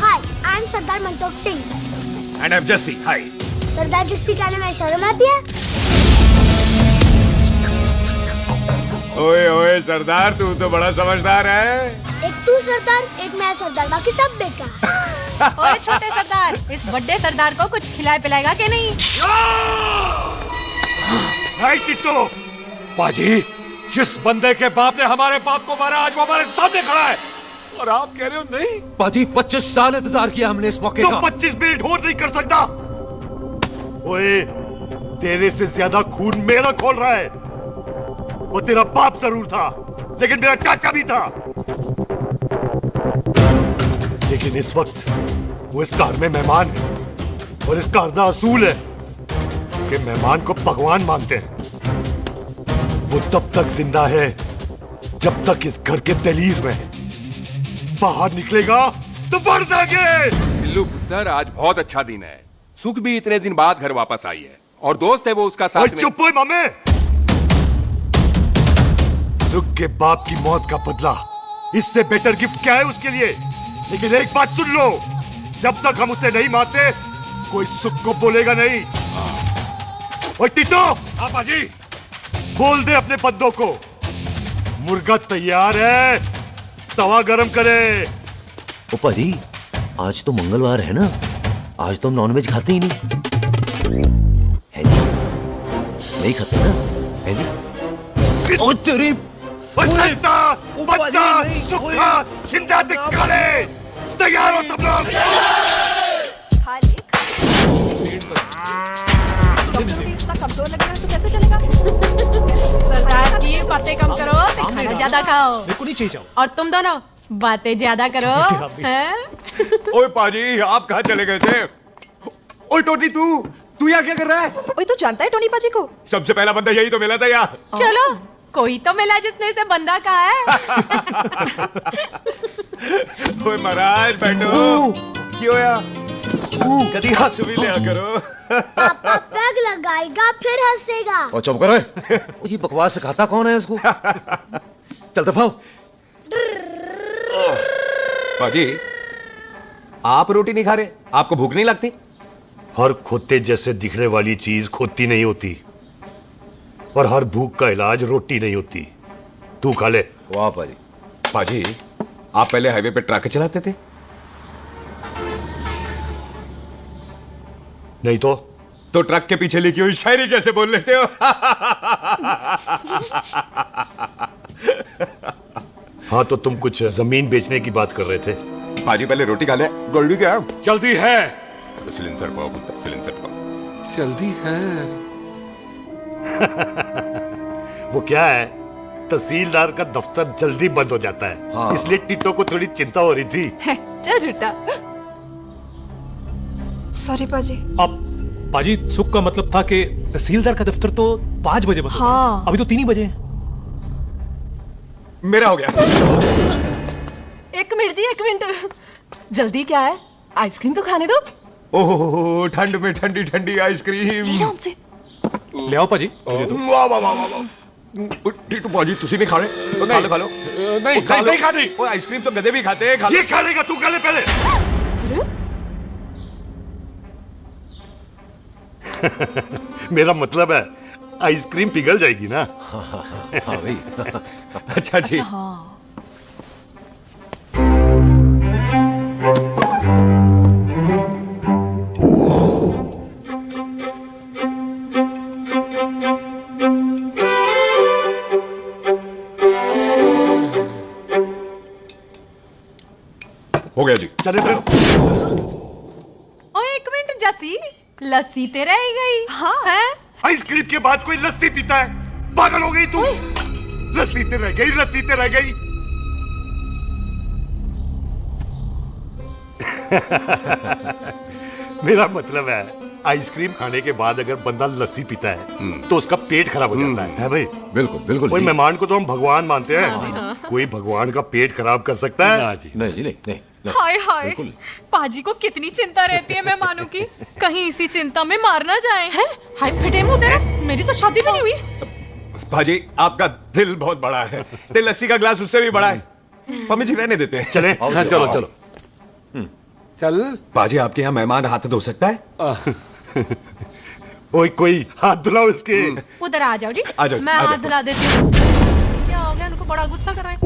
hi, I am Sardar Mantok Singh. And I am Jassi. Hi. Sardar Jassi कहने में शर्म आती है? ओए ओए सरदार, तू तो बड़ा समझदार है। एक तू सरदार, एक मैं सरदार, बाकी सब बेकार। ओए छोटे सरदार, इस बड़े सरदार को कुछ खिलाए पिलाएगा कि नहीं? टिट्टो, पाजी जिस बंदे के बाप ने हमारे बाप को मारा आज वो हमारे सामने खड़ा है और आप कह रहे हो नहीं? पाजी 25 साल इंतजार किया हमने इस मौके तो का। 25 मिनट होल्ड नहीं कर सकता। ओए तेरे से ज्यादा खून मेरा खोल रहा है। वो तेरा बाप जरूर था, लेकिन मेरा चाचा भी था। लेकिन इस वक्त वो इस कार में मेहमान है और इस कार का असूल है कि मेहमान को भगवान मानते हैं। वो तब तक जिंदा है जब तक इस घर के दहलीज में है। बाहर निकलेगा तो मर जाएंगे। बिल्लू पुत्र, आज बहुत अच्छा दिन है। सुख भी इतने दिन बाद घर वापस आई है और दोस्त है वो उसका साथ में। चुप हो मामे, सुख के बाप की मौत का बदला, इससे बेटर गिफ्ट क्या है उसके लिए? लेकिन एक बात सुन लो, जब तक हम उसे नहीं मारते कोई सुख को बोलेगा नहीं। ओए टिटो, हाँ पाजी। बोल दे अपने बंदों को मुर्गा तैयार है, तवा गरम करे। ओ पाजी, आज तो मंगलवार है ना, आज तो हम नॉनवेज खाते ही नहीं है जी, नहीं खाते ना है जी। ओ तेरी बच्चा बच्चा सुखा जिंदा दिखाले, तैयार हो सब लोग। इतना कमजोर लग रहा है तो कैसे चलेगा? सरदार जी बातें कम करो, खाना ज्यादा खाओ। मेरे को नहीं चाहिए जाओ। और तुम दोनों बातें ज्यादा करो। हैं? ओए पाजी, आप कहाँ चले गए थे? ओए टोनी, तू यहाँ क्या कर रहा है? ओए तू जानता है टोनी पाजी को? सबसे पहला बंदा यही तो मिला था यहाँ। चलो, कोई तो मिला जिसने इसे बंदा कहा है। ओए महाराज बैठो। क्यों यार? कभी हंस भी लिया करो। पापा पैग लगाएगा फिर हंसेगा। और चुप करो। ये बकवास सिखाता कौन है इसको? चल दफाओ। पाजी, आप रोटी नहीं खा रहे? आपको भूख नहीं लगती? हर खोते जैसे दिखने वाली चीज खोती नहीं होती, और हर भूख का इलाज रोटी नहीं होती। तू खा ले। वाह पाजी। पाजी, आप पहले हाईवे पे ट्रक चलाते थे? नहीं तो ट्रक के पीछे लिखी हुई शायरी कैसे बोल लेते हो? हाँ, तो तुम कुछ जमीन बेचने की बात कर रहे थे। पाजी पहले रोटी खा ले। गोल्डी क्या? जल्दी है। सिलेंसर पाओ पुत्र, सिलेंसर पाओ। जल्दी है। वो क्या है, तहसीलदार का दफ्तर जल्दी बंद हो जाता है। हाँ। इसलिए टिट्टो को थोड़ी चिंता हो रही थी। चल झूठा। सॉरी पाजी। अब पाजी, सुख का मतलब था कि तहसीलदार का दफ्तर तो 5 बजे बंद होता है। हाँ। अभी तो 3 ही बजे हैं। मेरा हो गया। एक मिनट जी, एक मिनट। जल्दी क्या है? आइसक्रीम तो खाने दो। ओह, ठंड में ठंडी ठंडी आइसक्रीम। हमसे ले आओ पाजी। वाह वाह वाह वाह। टिट्टू पाजी, तुसी नहीं खा रहे? खा लो खा लो। नहीं खानी। वो आइसक्रीम तो गधे भी खाते हैं। खा लो। ये खा लेगा, तू खा ले पहले। मेरा मतलब है आइसक्रीम पिघल जाएगी ना। हाँ भाई। अच्छा जी। हाँ। हो गया जी। चले फिर। ओ एक मिनट जसी, लस्सी ते रह गई। हाँ। हैं? आइसक्रीम के बाद कोई लस्सी पीता है? पागल हो गई तू? लस्सी ते रह गई, लस्सी ते रह गई। मेरा मतलब है आइसक्रीम खाने के बाद अगर बंदा लस्सी पीता है तो उसका पेट खराब हो जाता है भाई? बिल्कुल बिल्कुल। कोई मेहमान को तो हम भगवान मानते हैं, कोई भगवान का पेट खराब कर सकता है? नहीं जी, नहीं नहीं। हाय हाय, पाजी को कितनी चिंता रहती है मेहमानों की, कहीं इसी चिंता में मार ना जाए। हैं? हाय फिटे मुंह तेरा, मेरी तो शादी भी नहीं हुई। पाजी, आपका दिल बहुत बड़ा है। ते लस्सी का ग्लास उससे भी बड़ा है। मम्मी जी रहने देते हैं। चले। हाँ, चलो चलो। चल पाजी, आपके यहाँ मेहमान हाथ धो सकता है? ओए कोई हाथ धुलाओ इसके। उधर आ जाओ जी। आ जाओ, मैं आ हाथ जाओ। धुला देती हूँ। क्या हो गया, उनको बड़ा गुस्सा कर रहे हैं।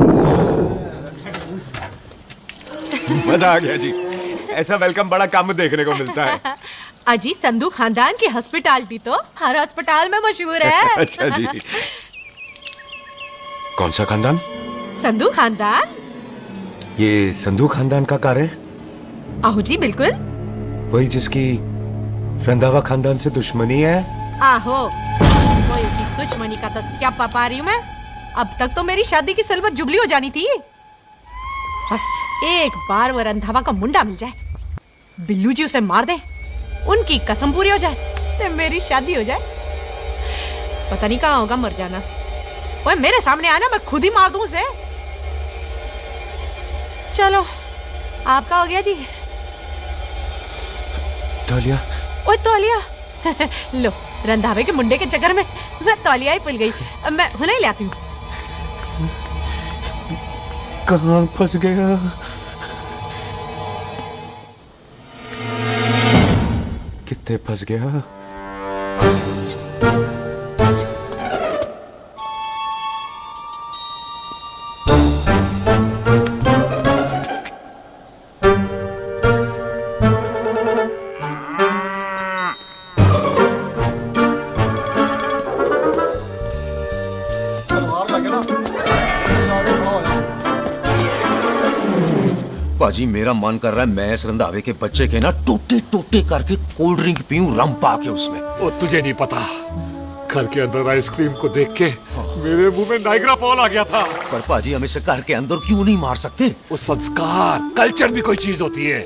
मजा आ गया जी। ऐसा वेलकम बड़ा कम देखने को मिलता है। अजी, संधू खानदान की हॉस्पिटैलिटी तो हर अस्पताल में मशहूर है। अच्छा जी। कौन सा खानदान? संधू खानदान। ये संधू खानदान का कार है? आहो जी, बिल्कुल। वही जिसकी रंधावा खानदान से दुश्मनी है? आहो, कोई की दुश्मनी का तो स्यापा पा रही हूँ मैं। अब तक तो मेरी शादी की सिल्वर जुबली हो जानी थी। बस एक बार वो रंधावा का मुंडा मिल जाए, बिल्लू जी उसे मार दे, उनकी कसम पूरी हो जाए, तो मेरी शादी हो जाए। पता नहीं कहाँ होगा मर जाना। ओए मेरे सामने आना, मैं खुद ही मार दूं उसे। चलो, आपका हो गया जी। तौलिया। ओए तौलिया। लो, रंधावे के मुंडे के चक्कर में मैं तौलिया ही भूल गई। मैं हुने ही ले आती हूँ। कहाँ फंस गया? कितने फंस गया? पाजी मेरा मन कर रहा है मैं इस रंधावे के बच्चे के ना टूटे टूटे करके कोल्ड ड्रिंक पीऊं रम पा के उसमें। वो तुझे नहीं पता, घर के अंदर आइसक्रीम को देख के मेरे मुंह में नाइग्रा फॉल आ गया था। पर पाजी हम इसे घर के अंदर क्यों नहीं मार सकते? वो संस्कार कल्चर भी कोई चीज होती है।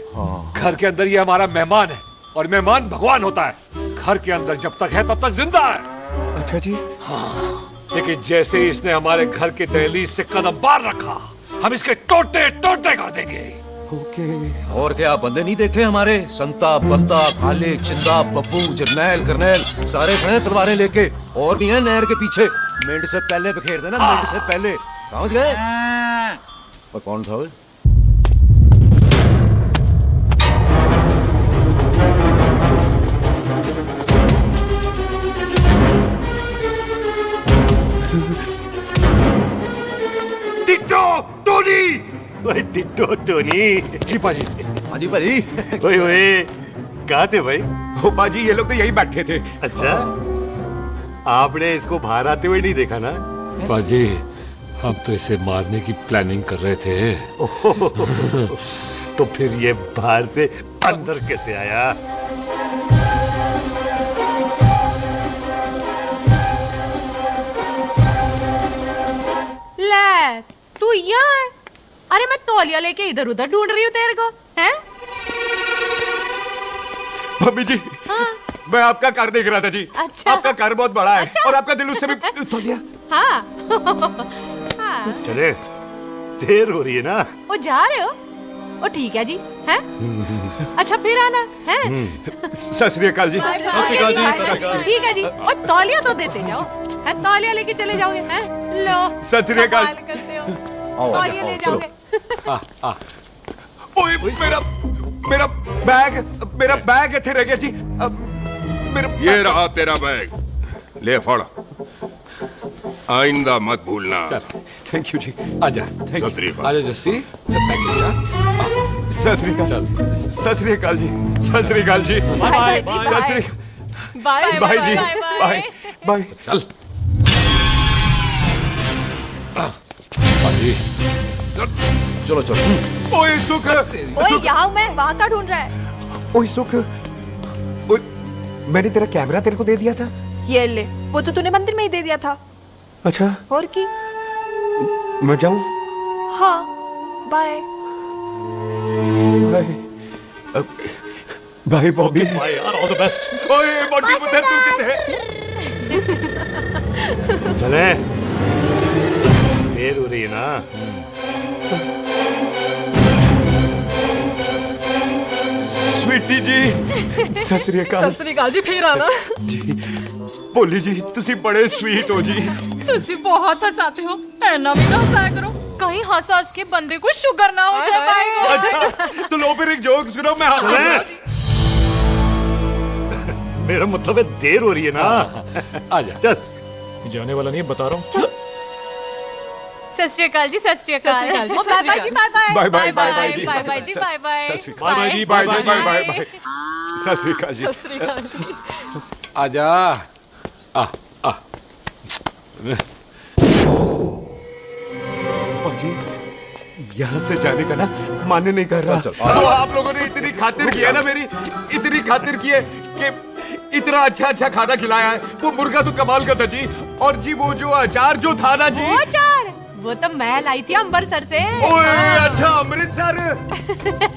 घर के अंदर ये हमारा मेहमान है और मेहमान भगवान होता है। घर के अंदर जब तक है तब तक जिंदा है। अच्छा जी। हाँ, लेकिन जैसे ही इसने हमारे घर के दहलीज से कदम बाहर रखा हम इसके टोटे टोटे कर देंगे। और क्या बंदे नहीं देखे हमारे? संता बंता खाले चिंदा बब्बू जरनैल करनैल सारे खड़े तलवारें लेके, और भी हैं नहर के पीछे। मेंढ से पहले बिखेर देना, मेंढ से पहले, समझ गए? और कौन था वो? टिट्टो टोनी, भाई टिट्टो टोनी। जी पाजी। हाँ जी पाजी। ओए ओए, कहाँ थे भाई? ओ पाजी ये लोग तो यही बैठे थे। अच्छा, आपने इसको बाहर आते हुए नहीं देखा ना? पाजी हम तो इसे मारने की प्लानिंग कर रहे थे। तो फिर ये बाहर से अंदर कैसे आया? ले तू यहाँ है? अरे मैं तौलिया लेके इधर उधर ढूंढ रही हूँ तेरे को, हैं? मम्मी जी, हाँ? मैं आपका कार देख रहा था जी। अच्छा। आपका कार बहुत बड़ा है। अच्छा। और आपका दिल उससे भी तौलिया। हाँ। हाँ। चले, देर हो रही है ना? ओ जा रहे हो? ओ ठीक है जी, हैं? अच्छा फिर आना, हैं? सत श्री अकाल जी। ठीक है जी। ओ तौलिया तो देते जाओ, हैं? तौलिया लेके चले जाओगे, हैं? लो। सत श्री अकाल। करते हो। आओ तौलिया ले जाओगे। ओए मेरा बैग इथे रह गया जी। मेरा ये रहा तेरा बैग, ले फड़, आइंदा मत भूलना। थैंक यू जी। आजा। सत श्री अकाल। आजा जस्सी। सत श्री अकाल। सत श्री अकाल जी। सत श्री अकाल जी। Bye Sat Sri bye bye जी। Bye bye. चल पाजी चलो चलो। ओए सुख। ओए यहाँ मैं, वहाँ का ढूंढ रहा है? ओए सुख, ओए मैंने तेरा कैमरा तेरे को दे दिया था। ये ले, वो तो तूने मंदिर में ही दे दिया था। अच्छा, और की? मैं जाऊं? हाँ, bye. Bye bye Bobby. Bye यार, ऑल द बेस्ट। ओए बॉबी पुत्र तू कितने? चले, देर हो रही है ना? स्वीटी जी। सत श्री अकाल। सत श्री अकाल जी, फिर आना। जी बोली जी, तुसी बड़े स्वीट हो जी। तुसी बहुत हंसाते हो, ऐना भी ना हंसाया करो, कहीं हंस हंस के बंदे को शुगर ना हो जाए पाएगा। अच्छा तो लो फिर एक जोक सुनो, मैं मेरा मतलब है देर हो रही है ना? आजा। चल, जाने वाला नहीं, बता रहा हूँ। सत श्री अकाल जी, सत श्री अकाल। बाय बाय जी, bye bye. Bye bye bye जी। बाय बाय जी, बाय बाय। बाय बाय जी। Bye bye bye bye bye. Sat Sri अकाल जी। सत श्री अकाल जी। आजा। आ जी यहाँ से जाने का ना मान्य नहीं कर रहा। तो आप लोगों ने इतनी खातिर की है ना मेरी, इतनी खातिर की है कि इतना अच्छा अच्छा खाना खिलाया है। वो मुर्गा तो कमाल का था जी। और जी वो जो अचार जो था ना जी, वो अचार वो तो मैं लाई थी अमृतसर से। ओए अच्छा, अमृतसर।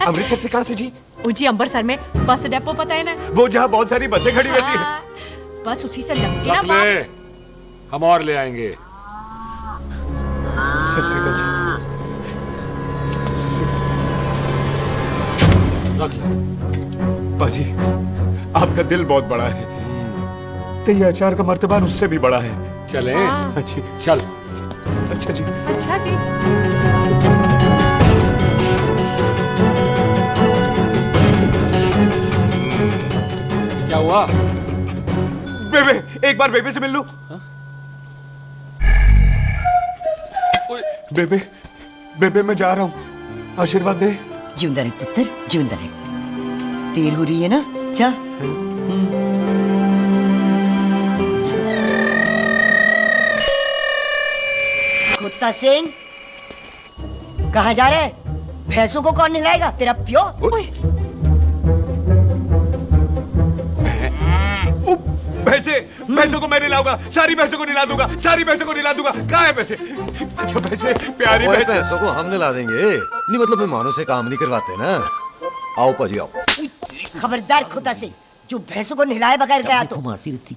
अमृतसर से कहाँ से जी? जी अमृतसर में बस डिपो पता है ना, वो जहाँ बहुत सारी बसें खड़ी रहती है। बस उसी से लग के रख ना। ले, हम और ले आएंगे। सत श्री अकाल जी। रख ले। बाजी आपका दिल बहुत बड़ा है, तो ये अचार का मर्तबा उससे भी बड़ा है। चले? अच्छी चल। अच्छा जी। अच्छा जी। क्या हुआ? बेबे, एक बार बेबे से मिल लूं। बेबे, बेबे मैं जा रहा हूँ, आशीर्वाद दे। जिंदा रहे पुत्र, जिंदा रहे। देर हो रही है ना, जा। कुत्ता सिंह, कहाँ जा रहे है? भैंसों को कौन नहलाएगा? तेरा प्यो? भैंसों को मैं नहलाऊंगा, सारी भैंसों को नहला दूंगा, सारी भैंसों को नहला दूंगा। कहाँ है भैंसे? अच्छा भैंसे, प्यारी भैंसों को हम नहला देंगे। नहीं मतलब मेहमानों से काम नहीं करवाते ना। आओ पाजी आओ। खबरदार खुदा सिंह, जो भैंसों को नहलाए बगैर गया तो मारती रहती।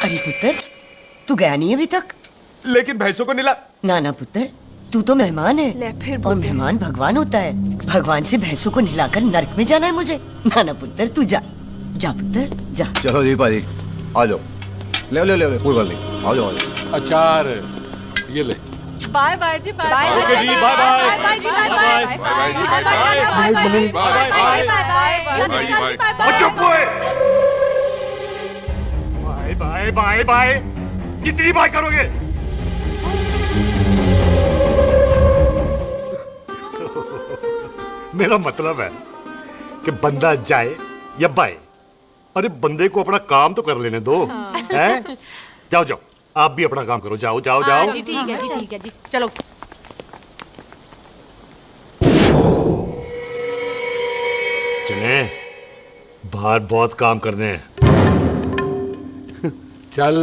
अरे पुत्र, तू गया नहीं अभी तक? लेकिन भैंसों को नहला। ना ना पुत्र, तू तो मेहमान है और मेहमान भगवान होता है। भगवान से भैंसों को नहलाकर नरक में जाना है मुझे। ना ना पुत्र, तू जा, जा पुत्र जा। चलो जी पाजी, आ जाओ। ले ले ले कोई बात नहीं, आ जाओ आ जाओ। अचार ये ले। बाय बाय जी, बाय बाय ओके जी, बाय बाय बाय जी, bye bye bye bye bye bye bye. कितनी बाय करोगे? मेरा मतलब है कि बंदा जाए या बाय, अरे बंदे को अपना काम तो कर लेने दो। हैं? जाओ जाओ, आप भी अपना काम करो। जाओ जाओ जाओ। जी ठीक है जी, ठीक है जी, चलो। चले, बाहर बहुत काम करने हैं। चल।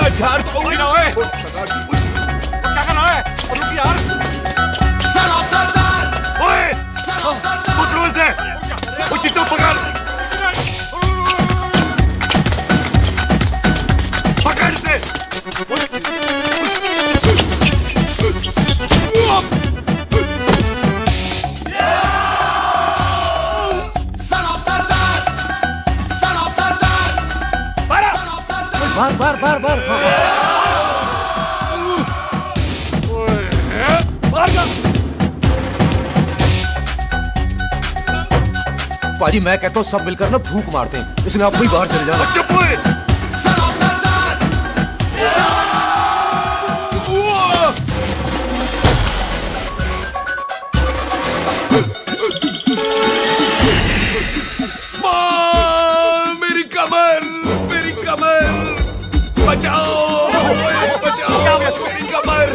अचार तो ना है। क्या करना है? रुक यार। सरदार, ओए, पुतलू से, वो चिट्टू पकड़, पकड़ से। बार बार बार पाजी, मैं कहता हूँ सब मिलकर ना भूख मारते हैं। इसलिए आप कोई बाहर चले जाना। मेरी कमर, मेरी कमर, बचाओ, बचाओ, मेरी कमर,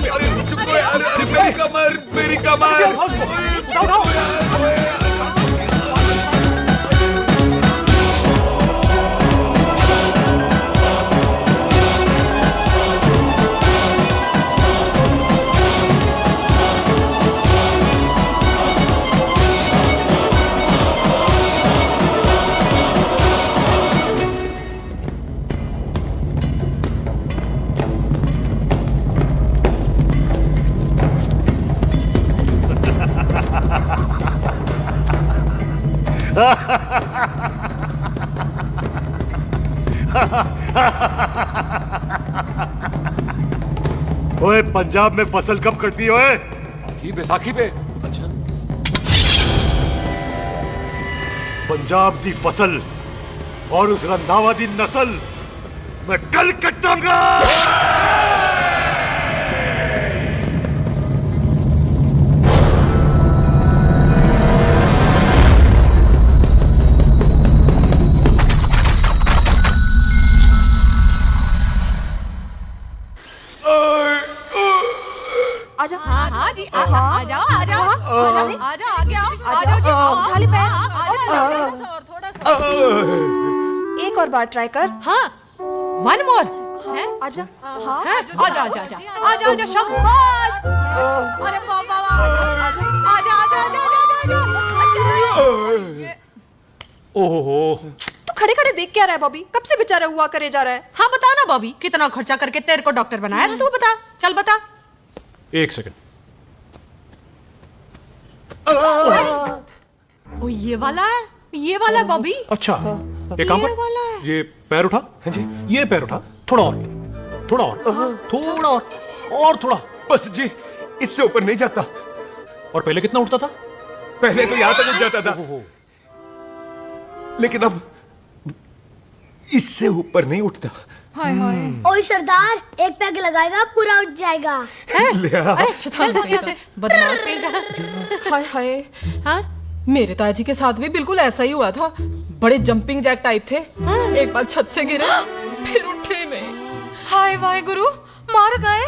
अरे चुप यार, अरे मेरी कमर, मेरी कमर। ओए, पंजाब में फसल कब कटती है? ओए, थी बैसाखी पे। अच्छा, पंजाब दी फसल और उस रंधावा दी नस्ल मैं कल कटाऊंगा। आजा। हाँ हाँ जी, आ जाओ आ जाओ आ जाओ आ जाओ, आगे आओ, आ जाओ जी, खाली पैर, थोड़ा सा। एक और बार ट्राई कर। हाँ, वन मोर है। आजा। हाँ, आजा आजा आजा आजा आजा, शाबाश। अरे वाह वाह वाह, आजा आजा आजा आजा आजा। ओहो, तू खड़े खड़े देख क्या रहा है बॉबी? कब से बेचारा हुआ करे जा रहा है? हाँ बता ना बॉबी, कितना खर्चा करके तेरे को डॉक्टर बनाया तू बता, चल बता। एक सेकंड। ओ ये वाला है, ये वाला है बॉबी। अच्छा एक काम ये वाला है। कर, ये पैर उठा। हाँ जी। ये पैर उठा, थोड़ा और, थोड़ा और, थोड़ा और थोड़ा। बस जी, इससे ऊपर नहीं जाता। और पहले कितना उठता था? पहले तो यहां तक उठ जाता था, लेकिन अब इससे ऊपर नहीं उठता। हाय हाय। ओए सरदार, एक पैग लगाएगा पूरा उठ जाएगा। चल भाग यहाँ से, बदमाश कहीं का। हाय हाय। हाँ मेरे ताजी के साथ भी बिल्कुल ऐसा ही हुआ था। बड़े जंपिंग जैक टाइप थे। एक बार छत से गिरे फिर उठे नहीं। हाय वाहे गुरु, मार गए?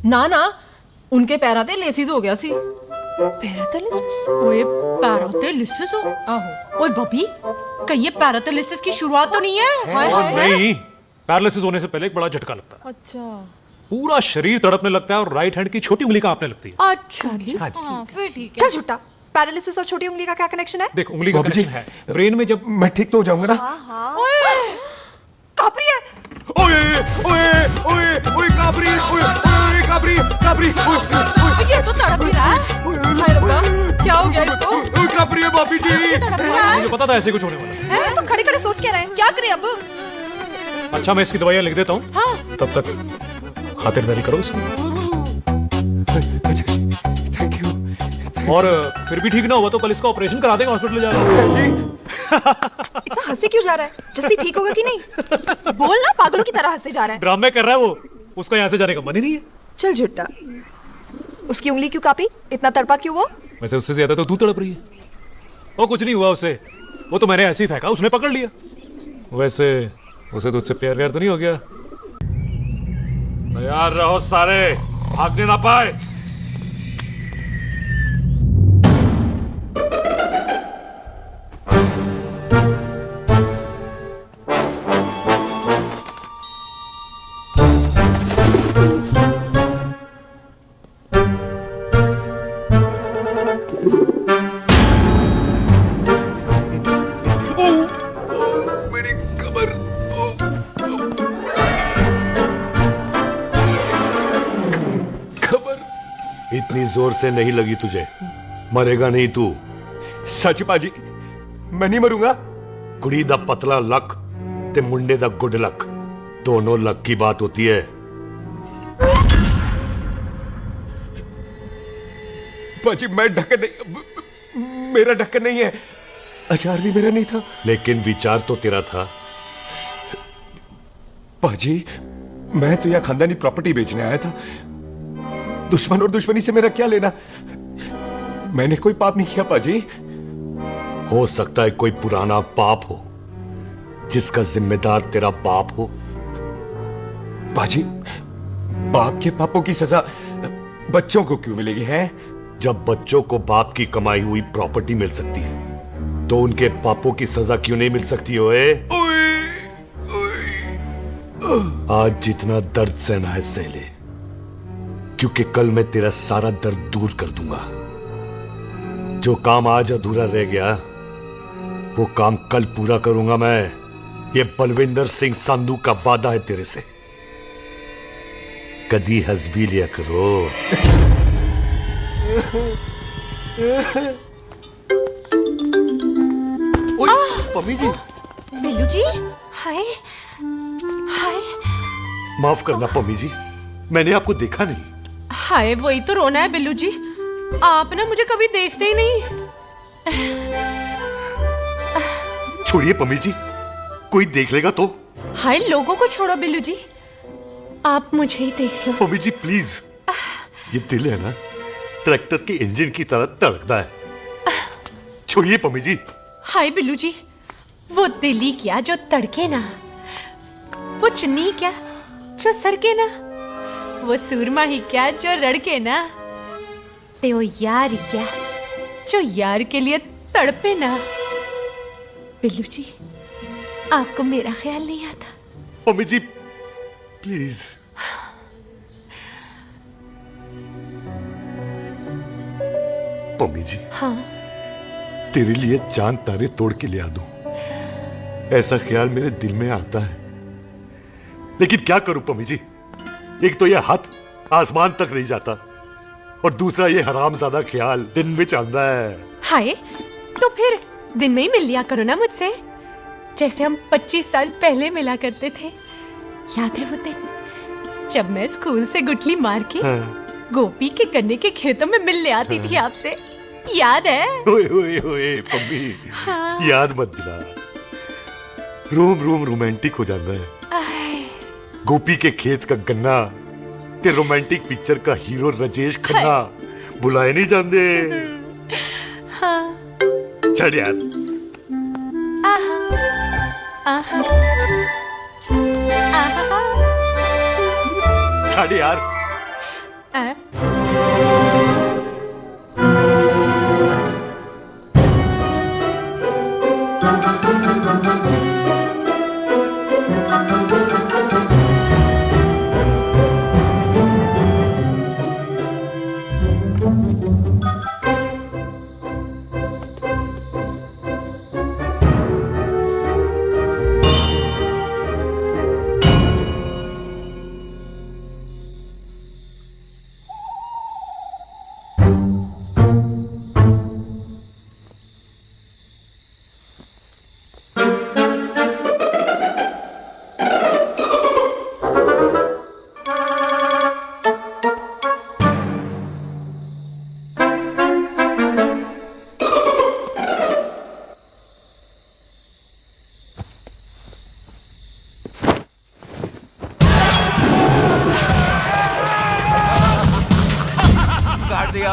ना ना, उनके पैराते लेसिस हो गया सी। पैरालिसिस? ओए पैरालिसिस हो? आहो। ओए बॉबी, कहीं ये पैरालिसिस की शुरुआत तो नहीं है? हाय हाय। नहीं, पैरालिसिस होने से पहले एक बड़ा झटका लगता है। अच्छा। पूरा शरीर तड़पने लगता है और राइट हैंड की छोटी उंगली कांपने लगती है। अच्छा जी। हाँ जी। हाँ, फिर ठीक है। चल झूठा, पैरालिसिस और छोटी उंगली का क्या कनेक्शन है? देख उंगली का कनेक्शन है ब्रेन में। जब मैं ठीक तो हो जाऊंगा ना? कापरी है। ओए ओए ओए ओए काबरी, ओए ओए काबरी काबरी, ये तो तड़प ही रहा है। हाय रब्बा, क्या हो गया इसको? ओए काबरी है बॉबी जी। मुझे पता था ऐसे कुछ होने वाला है। तो खड़े खड़े सोच क्या रहे हैं? क्या करें अब? अच्छा मैं इसकी दवाइयां लिख देता हूँ। हाँ। तब तक खातिरदारी करो इसकी। Thank you. और फिर भी ठीक ना हुआ तो कल इसका ऑपरेशन करा देंगे हॉस्पिटल ले जाकर। इतना हंसी क्यों जा रहा है? जस्सी ठीक होगा कि नहीं? बोल ना, पागलों की तरह हंसे जा रहा है। ड्रामे कर रहा है वो, उसका यहाँ से जाने का मन ही नहीं है। चल झुट्टा, उसकी उंगली क्यों कापी? इतना तड़पा क्यों वो? वैसे उससे ज्यादा तो तू तड़प रही है। वो कुछ नहीं हुआ उसे, वो तो मैंने ऐसे ही फेंका, उसने पकड़ लिया। वैसे उसे तुझसे प्यार तो नहीं हो गया? तैयार रहो सारे, भागने ना पाए। इतनी जोर से नहीं लगी तुझे, मरेगा नहीं तू। सच पाजी, मैं नहीं मरूंगा। कुड़ी दा पतला लक ते मुंडे दा गुड लक, दोनों लक की बात होती है। पाजी मैं ढक्कन नहीं, मेरा ढक्कन नहीं है। अचार भी मेरा नहीं था। लेकिन विचार तो तेरा था। पाजी मैं तो यहां खानदानी प्रॉपर्टी बेचने आया था। दुश्मन और दुश्मनी से मेरा क्या लेना? मैंने कोई पाप नहीं किया पाजी। हो सकता है कोई पुराना पाप हो जिसका जिम्मेदार तेरा बाप हो। पाजी बाप के पापों की सजा बच्चों को क्यों मिलेगी है? जब बच्चों को बाप की कमाई हुई प्रॉपर्टी मिल सकती है तो उनके पापों की सजा क्यों नहीं मिल सकती? ओए आज जितना दर्द सहना है सह ले, क्योंकि कल मैं तेरा सारा दर्द दूर कर दूंगा। जो काम आज अधूरा रह गया वो काम कल पूरा करूंगा मैं। ये बलविंदर सिंह संधू का वादा है तेरे से। कदी हंस भी लिया करो। मम्मी जी। बिल्लू जी, हाय हाय। माफ करना पम्मी जी, मैंने आपको देखा नहीं। हाय वही तो रोना है बिल्लू जी, आप ना मुझे कभी देखते ही नहीं। छोड़िए पम्मी जी, कोई देख लेगा तो। हाय लोगों को छोड़ो बिल्लू जी, आप मुझे ही देख लो। पम्मी जी प्लीज, ये दिल है ना ट्रैक्टर के इंजन की तरह तड़कता है। छोड़िए पम्मी जी। हाय बिल्लू जी, वो दिल ही क्या जो तड़के ना, वो चुन्नी क्या जो सरके ना, वो सूरमा ही क्या जो रड़के ना, ते वो यार ही क्या जो यार के लिए तड़पे ना। बिल्लू जी आपको मेरा ख्याल नहीं आता? Mummy ji please. Mummy ji हाँ तेरे लिए चांद तारे तोड़ के ले आ दूं, ऐसा ख्याल मेरे दिल में आता है, लेकिन क्या करूं पम्मी जी। एक तो ये हाथ आसमान तक नहीं जाता और दूसरा ये हरामजादा ख्याल दिन में चलता है। हाय, तो फिर दिन में ही मिल लिया करो ना मुझसे, जैसे हम 25 साल पहले मिला करते थे। याद है वो दिन जब मैं स्कूल से गुठली मार के गोपी के गन्ने के खेतों में मिलने आती थी आपसे, याद है? ओए ओए ओए पम्मी, हाँ। याद मत दिला। रोम रोम रोमांटिक हो जाता है। गोपी के खेत का गन्ना ते रोमांटिक पिक्चर का हीरो राजेश खन्ना बुलाए नहीं जाते। हाँ। छड़ यार। छड़ यार।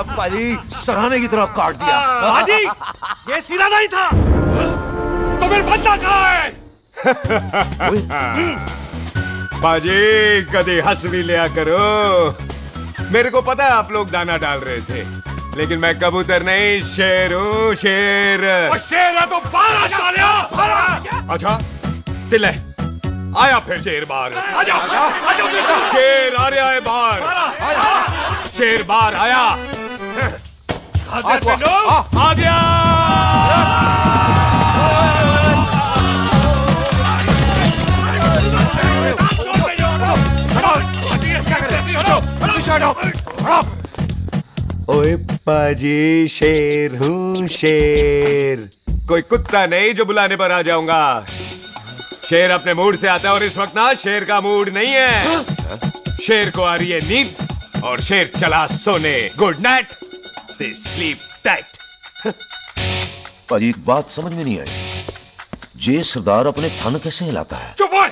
पाजी सराहने की तरह काट दिया। पाजी, ये सिरा नहीं था। तो फिर बच्चा कहाँ है? पाजी कभी हंस भी लिया करो। मेरे को पता है आप लोग दाना डाल रहे थे, लेकिन मैं कबूतर नहीं शेर हूँ, शेर। शेर है तो बारह सालिया। अच्छा दिले आया फिर शेर बाहर। शेर आ रहा है बाहर। शेर बाहर आया। आ गया। ओए पाजी शेर हूँ शेर, कोई कुत्ता नहीं जो बुलाने पर आ जाऊंगा। शेर अपने मूड से आता है और इस वक्त ना शेर का मूड नहीं है। शेर को आ रही है नींद और शेर चला सोने। Good night, they sleep tight. पाजी एक बात समझ में नहीं आई, जे सरदार अपने थन कैसे हिलाता है? चुप हो।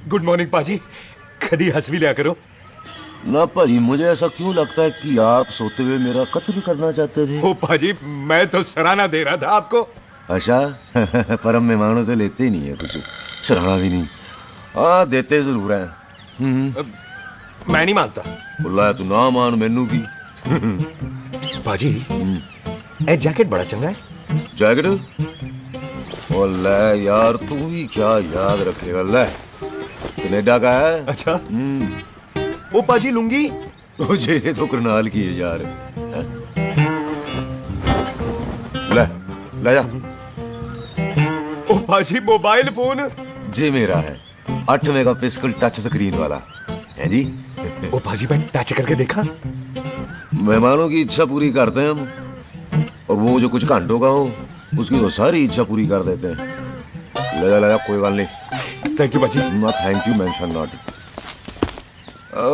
गुड मॉर्निंग पाजी, कभी हंस भी लिया करो। ना पाजी, मुझे ऐसा क्यों लगता है कि आप सोते हुए मेरा कत्ल भी करना चाहते थे? ओ पाजी, मैं तो सराहना दे रहा था आपको। अच्छा पर हम मेहमानों से लेते ही नहीं है कुछ, सराहना भी नहीं। हाँ देते जरूर हैं। मैं नहीं मानता। बोला तू ना मान मैनू की। पाजी ए जैकेट बड़ा चंगा है। जैकेट ओ ले यार, तू भी क्या याद रखेगा। ले कनेडा का है। अच्छा। ओ पाजी लुंगी तुझे तो करनाल की है यार। ले ले जा। ओ पाजी मोबाइल फोन जी मेरा है, 8 मेगापिक्सल टच स्क्रीन वाला है जी। ओ पाजी मैं टच करके देखा। मेहमानों की इच्छा पूरी करते हैं हम, और वो जो कुछ घंटों का हो उसकी तो सारी इच्छा पूरी कर देते हैं। ले जा कोई बात नहीं। थैंक यू पाजी। ना थैंक यू मेंशन नॉट।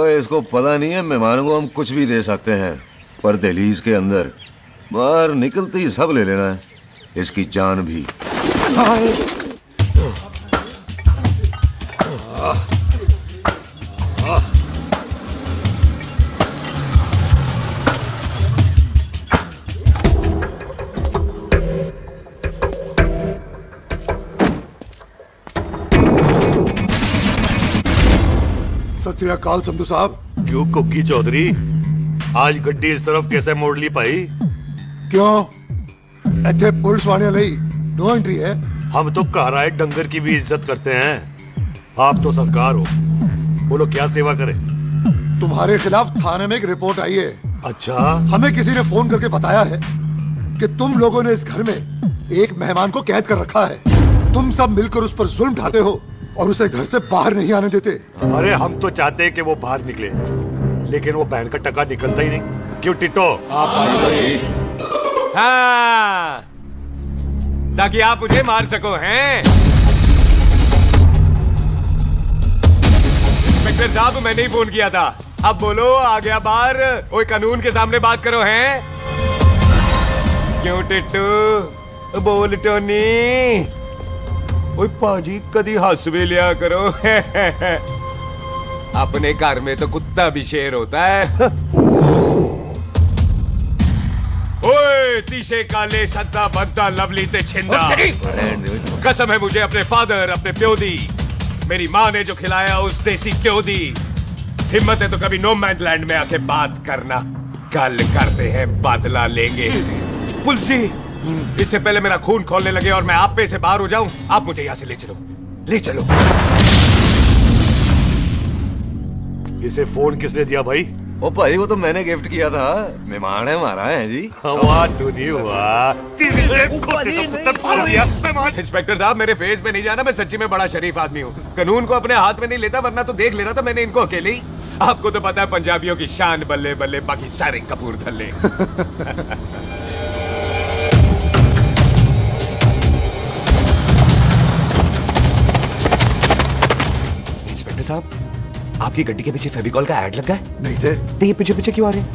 इसको पता नहीं है मेहमानों को हम कुछ भी दे सकते हैं, पर दहलीज के अंदर बाहर निकलते ही सब ले लेना है, इसकी जान भी। सत श्री अकाल संधू साहब। क्यों कुक्की चौधरी, आज गड्डी इस तरफ कैसे मोड़ ली पाई? क्यों इतने पुलिस वाले नहीं नो एंट्री है? हम तो घर आए डंगर की भी इज्जत करते हैं। आप तो सरकार हो, बोलो क्या सेवा करें? तुम्हारे खिलाफ थाने में एक रिपोर्ट आई है। अच्छा, हमें किसी ने फोन करके बताया है कि तुम लोगों ने इस घर में एक मेहमान को कैद कर रखा है। तुम सब मिलकर उस पर जुल्म ढाते हो और उसे घर से बाहर नहीं आने देते। अरे हम तो चाहते हैं कि वो बाहर निकले, लेकिन वो बहन का टका निकलता ही नहीं। क्यों टिट्टो? हाँ, ताकि आप मुझे मार सको, हैं? इंस्पेक्टर साहब, मैंने ही फोन किया था। अब बोलो, आ गया बाहर? ओए, कानून के सामने बात करो, हैं? क्यों टिट्टू? बोल टोनी। ओए पाजी, कदी हंस भी लिया करो। अपने घर में तो कुत्ता भी शेर होता है। ओए तीशे काले सद्दा बनता लवली ते छिंदा। कसम है मुझे अपने फादर, अपने प्यो दी, मेरी माँ ने जो खिलाया उस देसी क्यों दी। हिम्मत है तो कभी नो मैन लैंड में आके बात करना। कल करते हैं, बदला लेंगे। पुलसी, इससे पहले मेरा खून खोलने लगे और मैं आप पे से बाहर हो जाऊं, आप मुझे यहाँ से ले चलो, ले चलो। इसे फोन किसने दिया भाई? ओ भाई, वो तो मैंने गिफ्ट किया था। मेहमान है हमारा, है जी। हुआ तो नहीं हुआ। इंस्पेक्टर साहब, मेरे फेस में नहीं जाना, मैं सच्ची में बड़ा शरीफ आदमी हूँ। कानून को अपने हाथ में नहीं लेता, वरना तो देख लेना था मैंने इनको अकेले ही। आपको तो पता है पंजाबियों की शान बल्ले बल्ले, बाकी सारे कपूरथले। इंस्पेक्टर साहब, आपकी गड्डी के पीछे फेविकॉल का ऐड लगा है? नहीं थे। तो ये पीछे पीछे क्यों आ रहे हैं?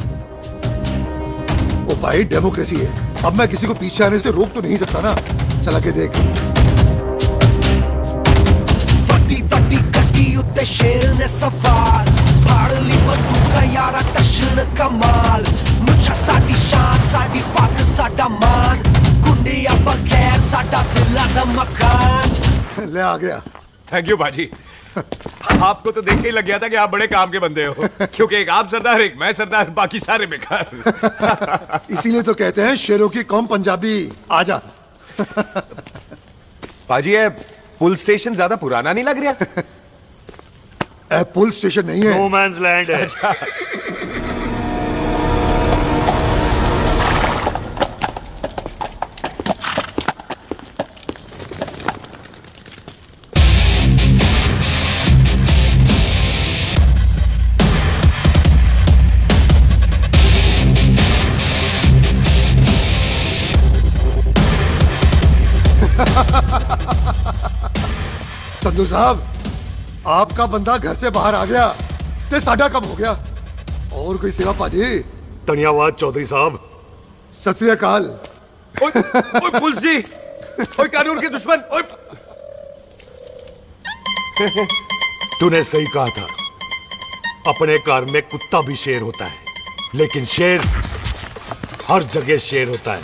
ओ भाई, डेमोक्रेसी है। अब मैं किसी को पीछे आने से रोक तो नहीं सकता ना। चला के देख। ਵੱਡੀ ਵੱਡੀ ਗੱਡੀ ਉੱਤੇ ਸ਼ੇਰ ਨੇ ਸਵਾਰ ਫਾੜ ਲਈ ਬੰਦੂਕਾਂ ਯਾਰਾ ਕਸ਼ਨ ਕਮਾਲ ਮੁੱਛਾਂ ਸਾਡੀ ਸ਼ਾਨ ਸਾਡੀ ਪੱਗ ਸਾਡਾ ਮਾਨ ਗੁੰਡਿਆਂ ਬਗੈਰ ਸਾਡਾ ਦਿਲਾਂ ਦਾ ਮਕਾਨ। ले आ गया। थैंक यू बाजी। आपको तो देख के ही लग गया था कि आप बड़े काम के बंदे हो, क्योंकि एक आप सरदार, एक मैं सरदार, बाकी सारे बेकार। इसीलिए तो कहते हैं शेरों की कौम पंजाबी। आजा। बाजी, ये पुल स्टेशन ज्यादा पुराना नहीं लग रहा? पुल स्टेशन नहीं है, नो मैन्स लैंड है। अच्छा। संधू साहब, आपका बंदा घर से बाहर आ गया ते साडा कब हो गया। और कोई सेवा पाजी? धन्यवाद चौधरी साहब। सत श्री अकाल। ओए पुलिस जी, ओए कानून के दुश्मन, ओए। तूने सही कहा था, अपने घर में कुत्ता भी शेर होता है, लेकिन शेर हर जगह शेर होता है।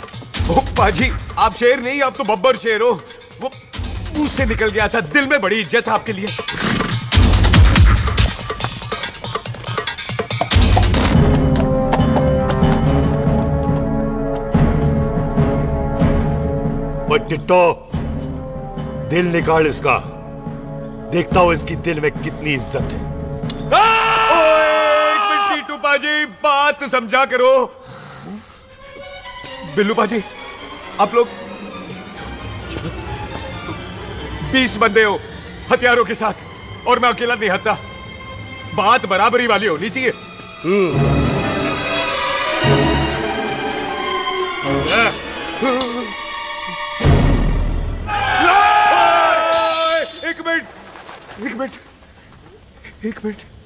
ओ पाजी, आप शेर नहीं, आप तो बब्बर शेर हो। वो मुंह से निकल गया था, दिल में बड़ी इज्जत है आपके लिए। ओए टिट्टो, दिल निकाल इसका, देखता हूं इसकी दिल में कितनी इज्जत है। एक मिनट टीटू पाजी, बात समझा करो। बिल्लू पाजी, आप लोग 20 बंदे हो हथियारों के साथ, और मैं अकेला नहीं हत्ता। बात बराबरी वाली होनी चाहिए।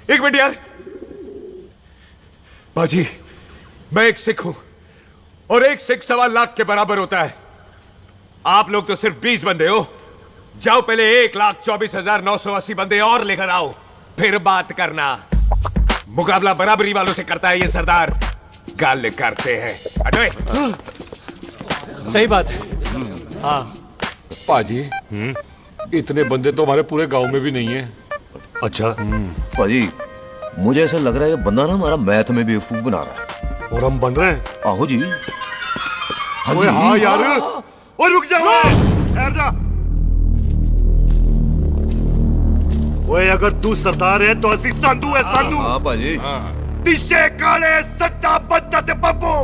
एक मिनट यार। बाजी, मैं एक सिख हूं, और एक सिख 1.25 लाख के बराबर होता है। आप लोग तो सिर्फ 20 बंदे हो। जाओ पहले 1,24,980 बंदे और लेकर आओ, फिर बात करना। मुकाबला बराबरी वालों से करता है ये सरदार। गल करते हैं। हटो। सही बात है। हाँ पाजी, इतने बंदे तो हमारे पूरे गांव में भी नहीं है। अच्छा पाजी, मुझे ऐसा लग रहा है ये बंदा ना हमारा मैथ में बेवकूफ बना रहा है। और हम बन रहे हैं? आहो जी। ओए हाँ यार, और रुक जाओ, ठहर जा। ओए अगर तू सरदार है तो असी संधू है संधू। हाँ भाजी। दिशे काले सट्टा बंदा ते बब्बू।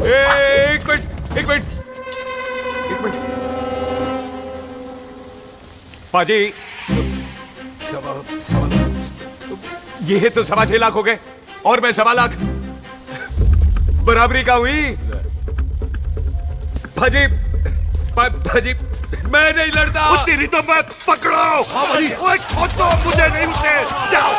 एक मिनट एक मिनट एक मिनट पाजी, ये तो 6.5 लाख हो गए और मैं 1.25 लाख बराबरी का हुई। भाजी भाजी मैं नहीं लड़ता। तेरी तो मैं पकड़ो। हाँ भाजी। ओए छोड़ दो मुझे, नहीं उठे जाओ।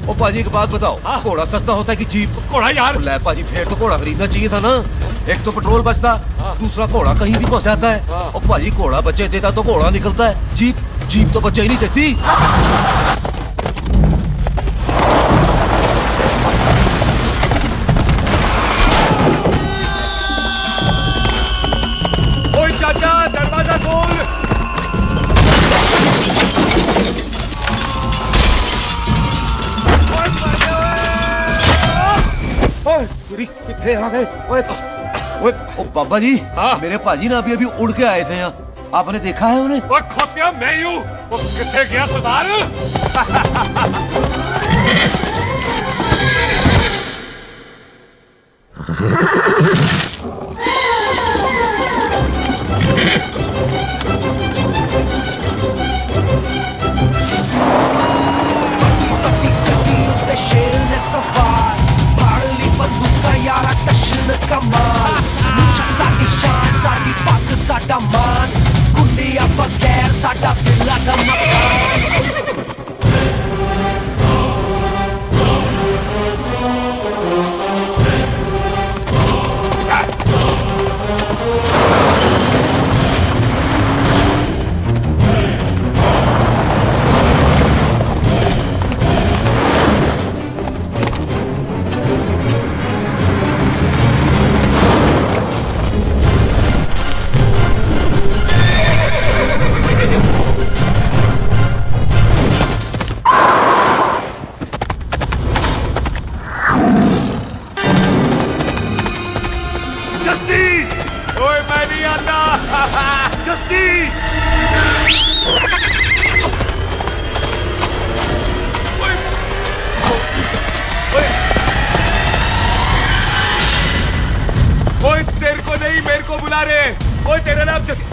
ओ पाजी एक बात बताओ, घोड़ा सस्ता होता है कि जीप? घोड़ा यार। ले पाजी फिर तो घोड़ा खरीदना चाहिए था ना। एक तो पेट्रोल बचता, दूसरा घोड़ा कहीं भी पहुंच जाता है। और पाजी घोड़ा बच्चे देता तो घोड़ा निकलता है, जीप तो बच्चे ही नहीं देती। ओए चाचा दरवाजा खोल। कितने आ गए? ओए ओ बाबा जी, मेरे पाजी ना अभी उड़ के आए थे यहाँ, आपने देखा है उन्हें? ओए खोतिया मैं ही हूँ। कितने गया सरदार? शेर ने सवार भाड़ली बंदूक यारा टशन कमाल मुझा साडी शान साडी पग साडा बुला रहे हैं। ओए तेरा नाम जसी,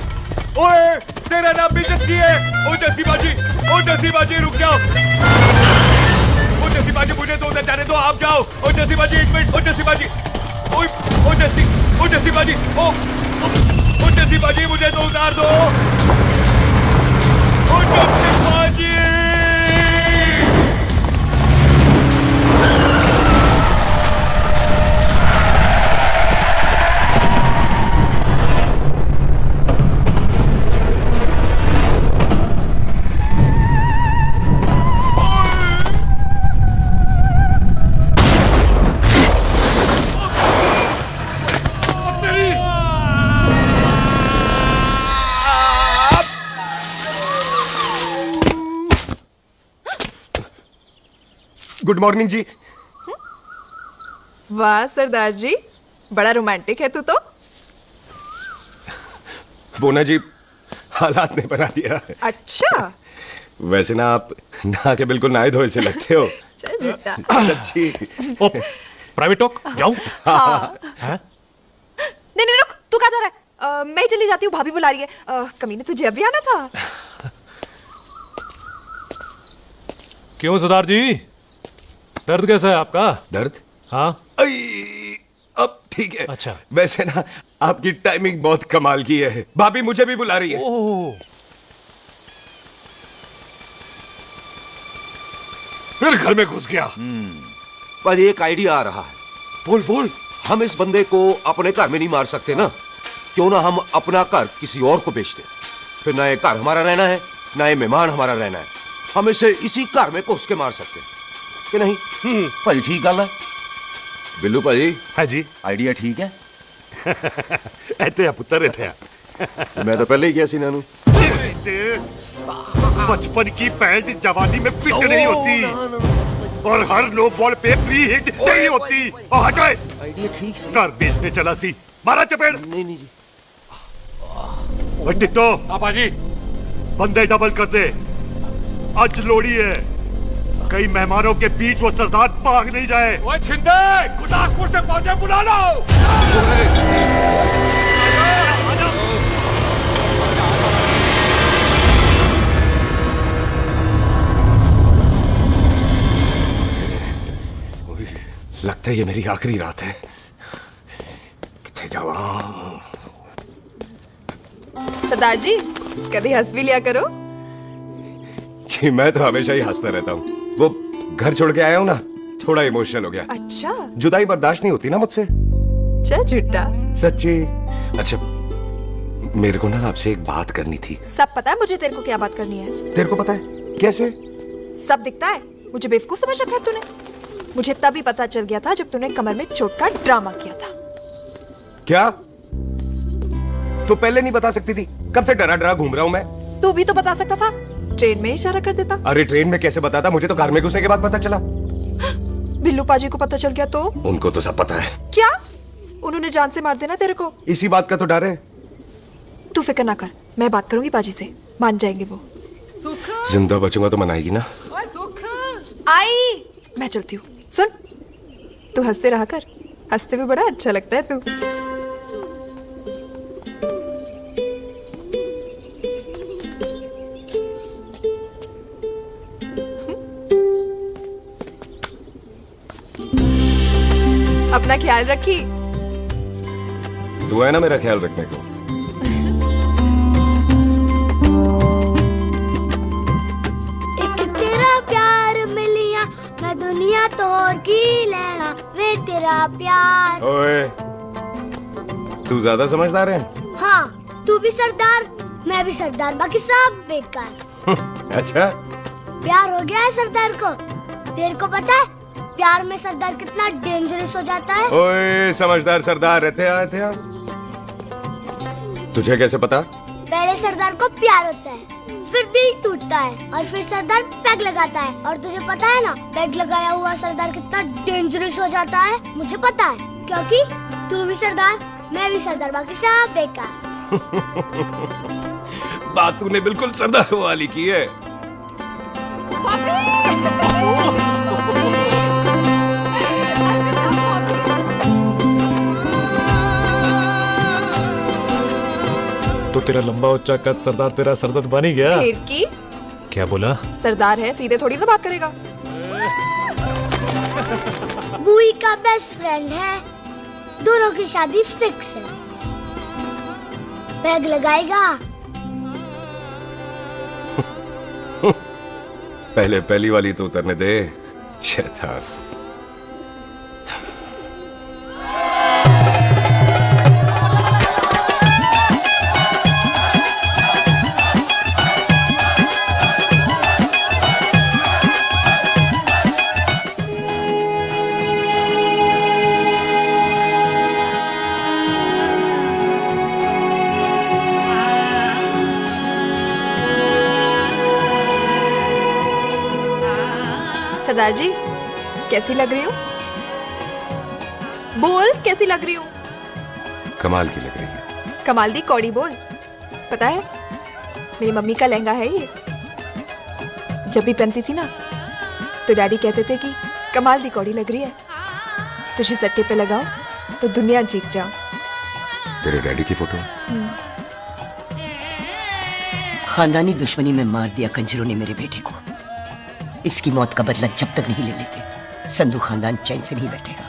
ओए तेरा नाम भी जसी है। ओ जसी बाजी, ओ जसी बाजी रुक जाओ। ओ जसी बाजी मुझे तो उधर जाने दो, आप जाओ। ओ जसी बाजी एक मिनट, ओ जसी बाजी, ओ जसी बाजी, ओ जसी बाजी मुझे तो उतार दो। ओ जसी बाजी। गुड मॉर्निंग जी। वाह सरदार जी, बड़ा रोमांटिक है तू तो। वो ना जी, हालात ने बना दिया। अच्छा। वैसे ना आप नहा के बिल्कुल नहाए धोए से लगते हो। चल झूठा। सच्ची। प्राइवेट टॉक जाऊं? हाँ। नहीं रुक, तू कहाँ जा रहा है? मैं चली जाती हूँ, भाभी बुला रही है। कमीने तुझे अभी आना था। क्यों सरदार जी, दर्द कैसा है आपका? दर्द? हाँ। अब ठीक है। अच्छा। वैसे ना आपकी टाइमिंग बहुत कमाल की है। भाभी मुझे भी बुला रही है। फिर घर में घुस गया। पर एक आइडिया आ रहा है। बोल बोल। हम इस बंदे को अपने घर में नहीं मार सकते ना, क्यों ना हम अपना घर किसी और को बेच दें। फिर ना ये घर हमारा रहना है, ना ये मेहमान हमारा रहना है। हम इसे इसी घर में घुस के मार सकते हैं कि नहीं? भाई ठीक गल है। बिल्लू भाई। हाँ जी। आइडिया ठीक है। ऐते आ पुत्र ऐते आ। मैं तो पहले ही किया सी नानू। बचपन की पैंट जवानी में फिट नहीं होती और हर नो बॉल पे फ्री हिट नहीं होती। और हटाए। आइडिया ठीक से। घर बेचने चला सी, मारा चपेट। नहीं जी। टिट्टो। पापा जी। बंदे डबल कर दे, आज लोड़ी है। कई मेहमानों के बीच वो सरदार भाग नहीं जाए। ओए छिंदे, गुरदासपुर से फौजें बुला लो। लगता है ये मेरी आखिरी रात है। किथे जावा? सरदार जी, कभी हंस भी लिया करो। जी मैं तो हमेशा ही हंसता रहता हूँ। वो घर छोड़ के आया हूँ ना, थोड़ा इमोशनल हो गया। अच्छा। जुदाई बर्दाश्त नहीं होती ना मुझसे। चल झूठा। सच्ची। अच्छा, मेरे को ना आपसे एक बात करनी थी। सब पता है मुझे तेरे को क्या बात करनी है। तेरे को पता है? कैसे? सब दिखता है। मुझे बेवकूफ समझ रखा है तूने। मुझे तभी पता चल गया था जब तूने कमर में चोट का ड्रामा किया था। क्या? तो पहले नहीं बता सकती थी? कब से डरा डरा घूम रहा हूँ मैं। तू भी तो बता सकता था, ट्रेन में इशारा कर देता। अरे ट्रेन में कैसे बताता? मुझे तो घर में घुसने के बाद पता चला। बिल्लू पाजी को पता चल गया तो? उनको तो सब पता है। क्या? उन्होंने जान से मार देना तेरे को। इसी बात का तो डर है। तू फिक्र ना कर, मैं बात करूंगी पाजी से, मान जाएंगे वो। जिंदा बचूंगा तो मनाएगी ना? आई, मैं चलती हूँ। सुन, तू हंसते रहा कर, हंसते में बड़ा अच्छा लगता है तू। अपना ख्याल रखी। तू है ना मेरा ख्याल रखने को। एक तेरा प्यार मिलिया, मैं दुनिया तोड़ की लेना, वे तेरा प्यार। ओए, तू ज्यादा समझदार है। हाँ, तू भी सरदार, मैं भी सरदार, बाकी सब बेकार। अच्छा। प्यार हो गया है सरदार को। तेरे को पता है प्यार में सरदार कितना डेंजरस हो जाता है? ओए समझदार सरदार, रहते आ। तुझे कैसे पता? पहले सरदार को प्यार होता है, फिर दिल टूटता है और फिर सरदार पैग लगाता है। और तुझे पता है ना, पैग लगाया हुआ सरदार कितना डेंजरस हो जाता है? मुझे पता है, क्योंकि तू भी सरदार, मैं भी सरदार, बाकी सब बेकार। बात तूने बिल्कुल सरदार वाली की है। तेरा लंबा उच्चा कद सरदार तेरा सरदर्द बन ही गया। फिर की क्या बोला? सरदार है, सीधे थोड़ी तो बात करेगा। बुई का बेस्ट फ्रेंड है, दोनों की शादी फिक्स है। पैग लगाएगा। पहले पहली वाली तो उतरने दे शैतान। सरदार जी कैसी लग रही हूँ? बोल कैसी लग रही हूँ? कमाल की लग रही है। कमाल दी कौड़ी बोल। पता है मेरी मम्मी का लहंगा है ये। जब भी पहनती थी ना तो डैडी कहते थे कि कमाल दी कौड़ी लग रही है, तुझे सट्टे पे लगाओ तो दुनिया जीत जाओ। तेरे डैडी की फोटो? खानदानी दुश्मनी में मार दिया कंजरों ने मेरे बेटे को। इसकी मौत का बदला जब तक नहीं ले लेते संधू खानदान चैन से नहीं बैठेगा।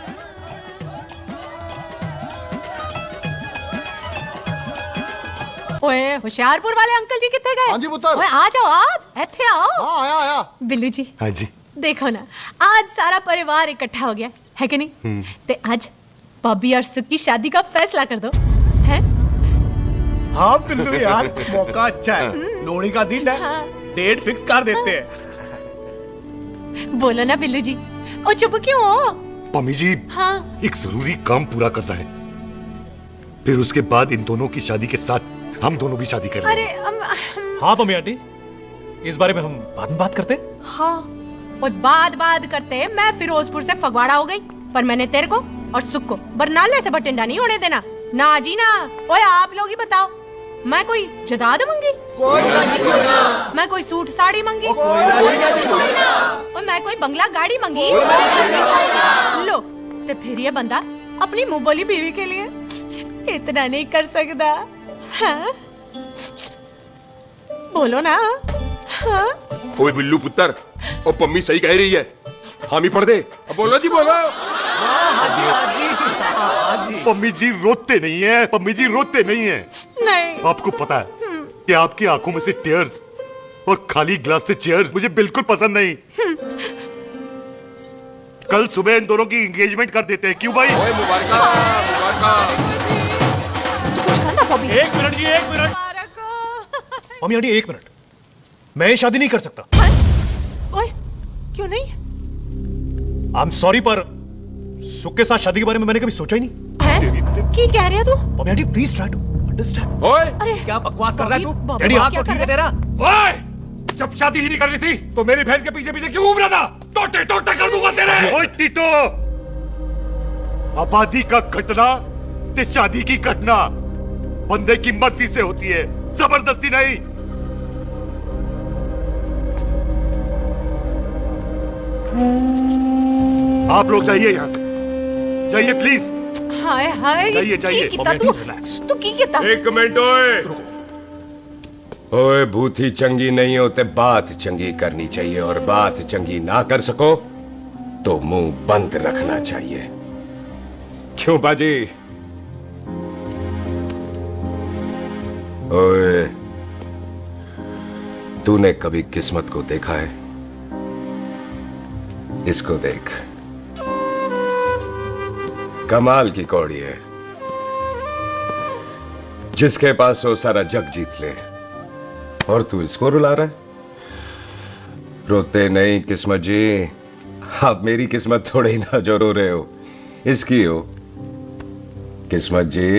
ओए होशियारपुर वाले अंकल जी कितने गए? हाँ जी पुत्र। ओए आ जाओ, आप इत्थे आओ। हाँ आया आया। बिल्लू जी हाँ जी। देखो ना, आज सारा परिवार इकट्ठा हो गया है कि नहीं? ते आज बॉबी और सुख की शादी का फैसला कर दो, हैं? हाँ बिल्लू यार, मौका अच्छा है, लोहड़ी का दिन है। हाँ। डेट फिक्स कर देते हैं। बोलो ना बिल्लू जी, ओ चुप क्यों हो? पम्मी जी, हाँ। एक जरूरी काम पूरा करना है, फिर उसके बाद इन दोनों की शादी के साथ हम दोनों भी शादी कर अरे हाँ मम्मी आंटी, इस बारे में हम बाद में बात करते। हाँ और बात करते मैं फिरोजपुर से फगवाड़ा हो गई, पर मैंने तेरे को और सुख को बरनाले से भटिंडा नहीं होने देना। ना जी ना। ओए आप लोग ही बताओ, मैं कोई जदाद मंगी? मैं कोई सूट साड़ी मंगी? और मैं कोई बंगला गाड़ी मंगी? लो तो फिर ये बंदा अपनी मुंह बोली बीवी के लिए इतना नहीं कर सकता। हाँ? बोलो ना। हाँ? ओए बिल्लू पुत्र, ओ पम्मी सही कह रही है, हामी पढ़ दे। अब बोलो जी बोलो। पम्मी जी रोते नहीं है, पम्मी जी रोते नहीं है। नहीं। आपको पता है कि आपकी आंखों में से टीयर्स और खाली ग्लास से चेयर्स मुझे बिल्कुल पसंद नहीं। कल सुबह इन दोनों की एंगेजमेंट कर देते हैं, क्यों भाई? एक मिनट जी, एक मिनट। मम्मी आंटी एक मिनट, मैं शादी नहीं कर सकता। ओए क्यों नहीं? आई एम सॉरी, पर सुख के साथ शादी के बारे में मैंने कभी सोचा ही नहीं। की कह रही है तू? Mummy aunty please try to understand. ओए अरे क्या बकवास कर रहा है तू? डैडी दिमाग तो ठीक है तेरा? ओए, जब शादी ही नहीं करनी थी तो मेरी बहन के पीछे पीछे क्यों घूम रहा था? टोटे टोटे कर दूंगा तेरे। ओए टीटो, आबादी का घटना ते शादी की घटना बंदे की मर्जी से होती है, जबरदस्ती नहीं। आप लोग जाइए यहाँ से, जाइए प्लीज। हाय हाय, जाइए जाइए। तू की कहता? एक मिनट ओए। ओए भूथी चंगी नहीं होते, बात चंगी करनी चाहिए, और बात चंगी ना कर सको तो मुंह बंद रखना चाहिए। क्यों बाजी? ओए, तूने कभी किस्मत को देखा है? इसको देख, कमाल की कौड़ी है, जिसके पास हो सारा जग जीत ले, और तू इसको रुला रहा है? रोते नहीं किस्मत जी, आप मेरी किस्मत थोड़ी ना जो रो रहे हो, इसकी हो। किस्मत जी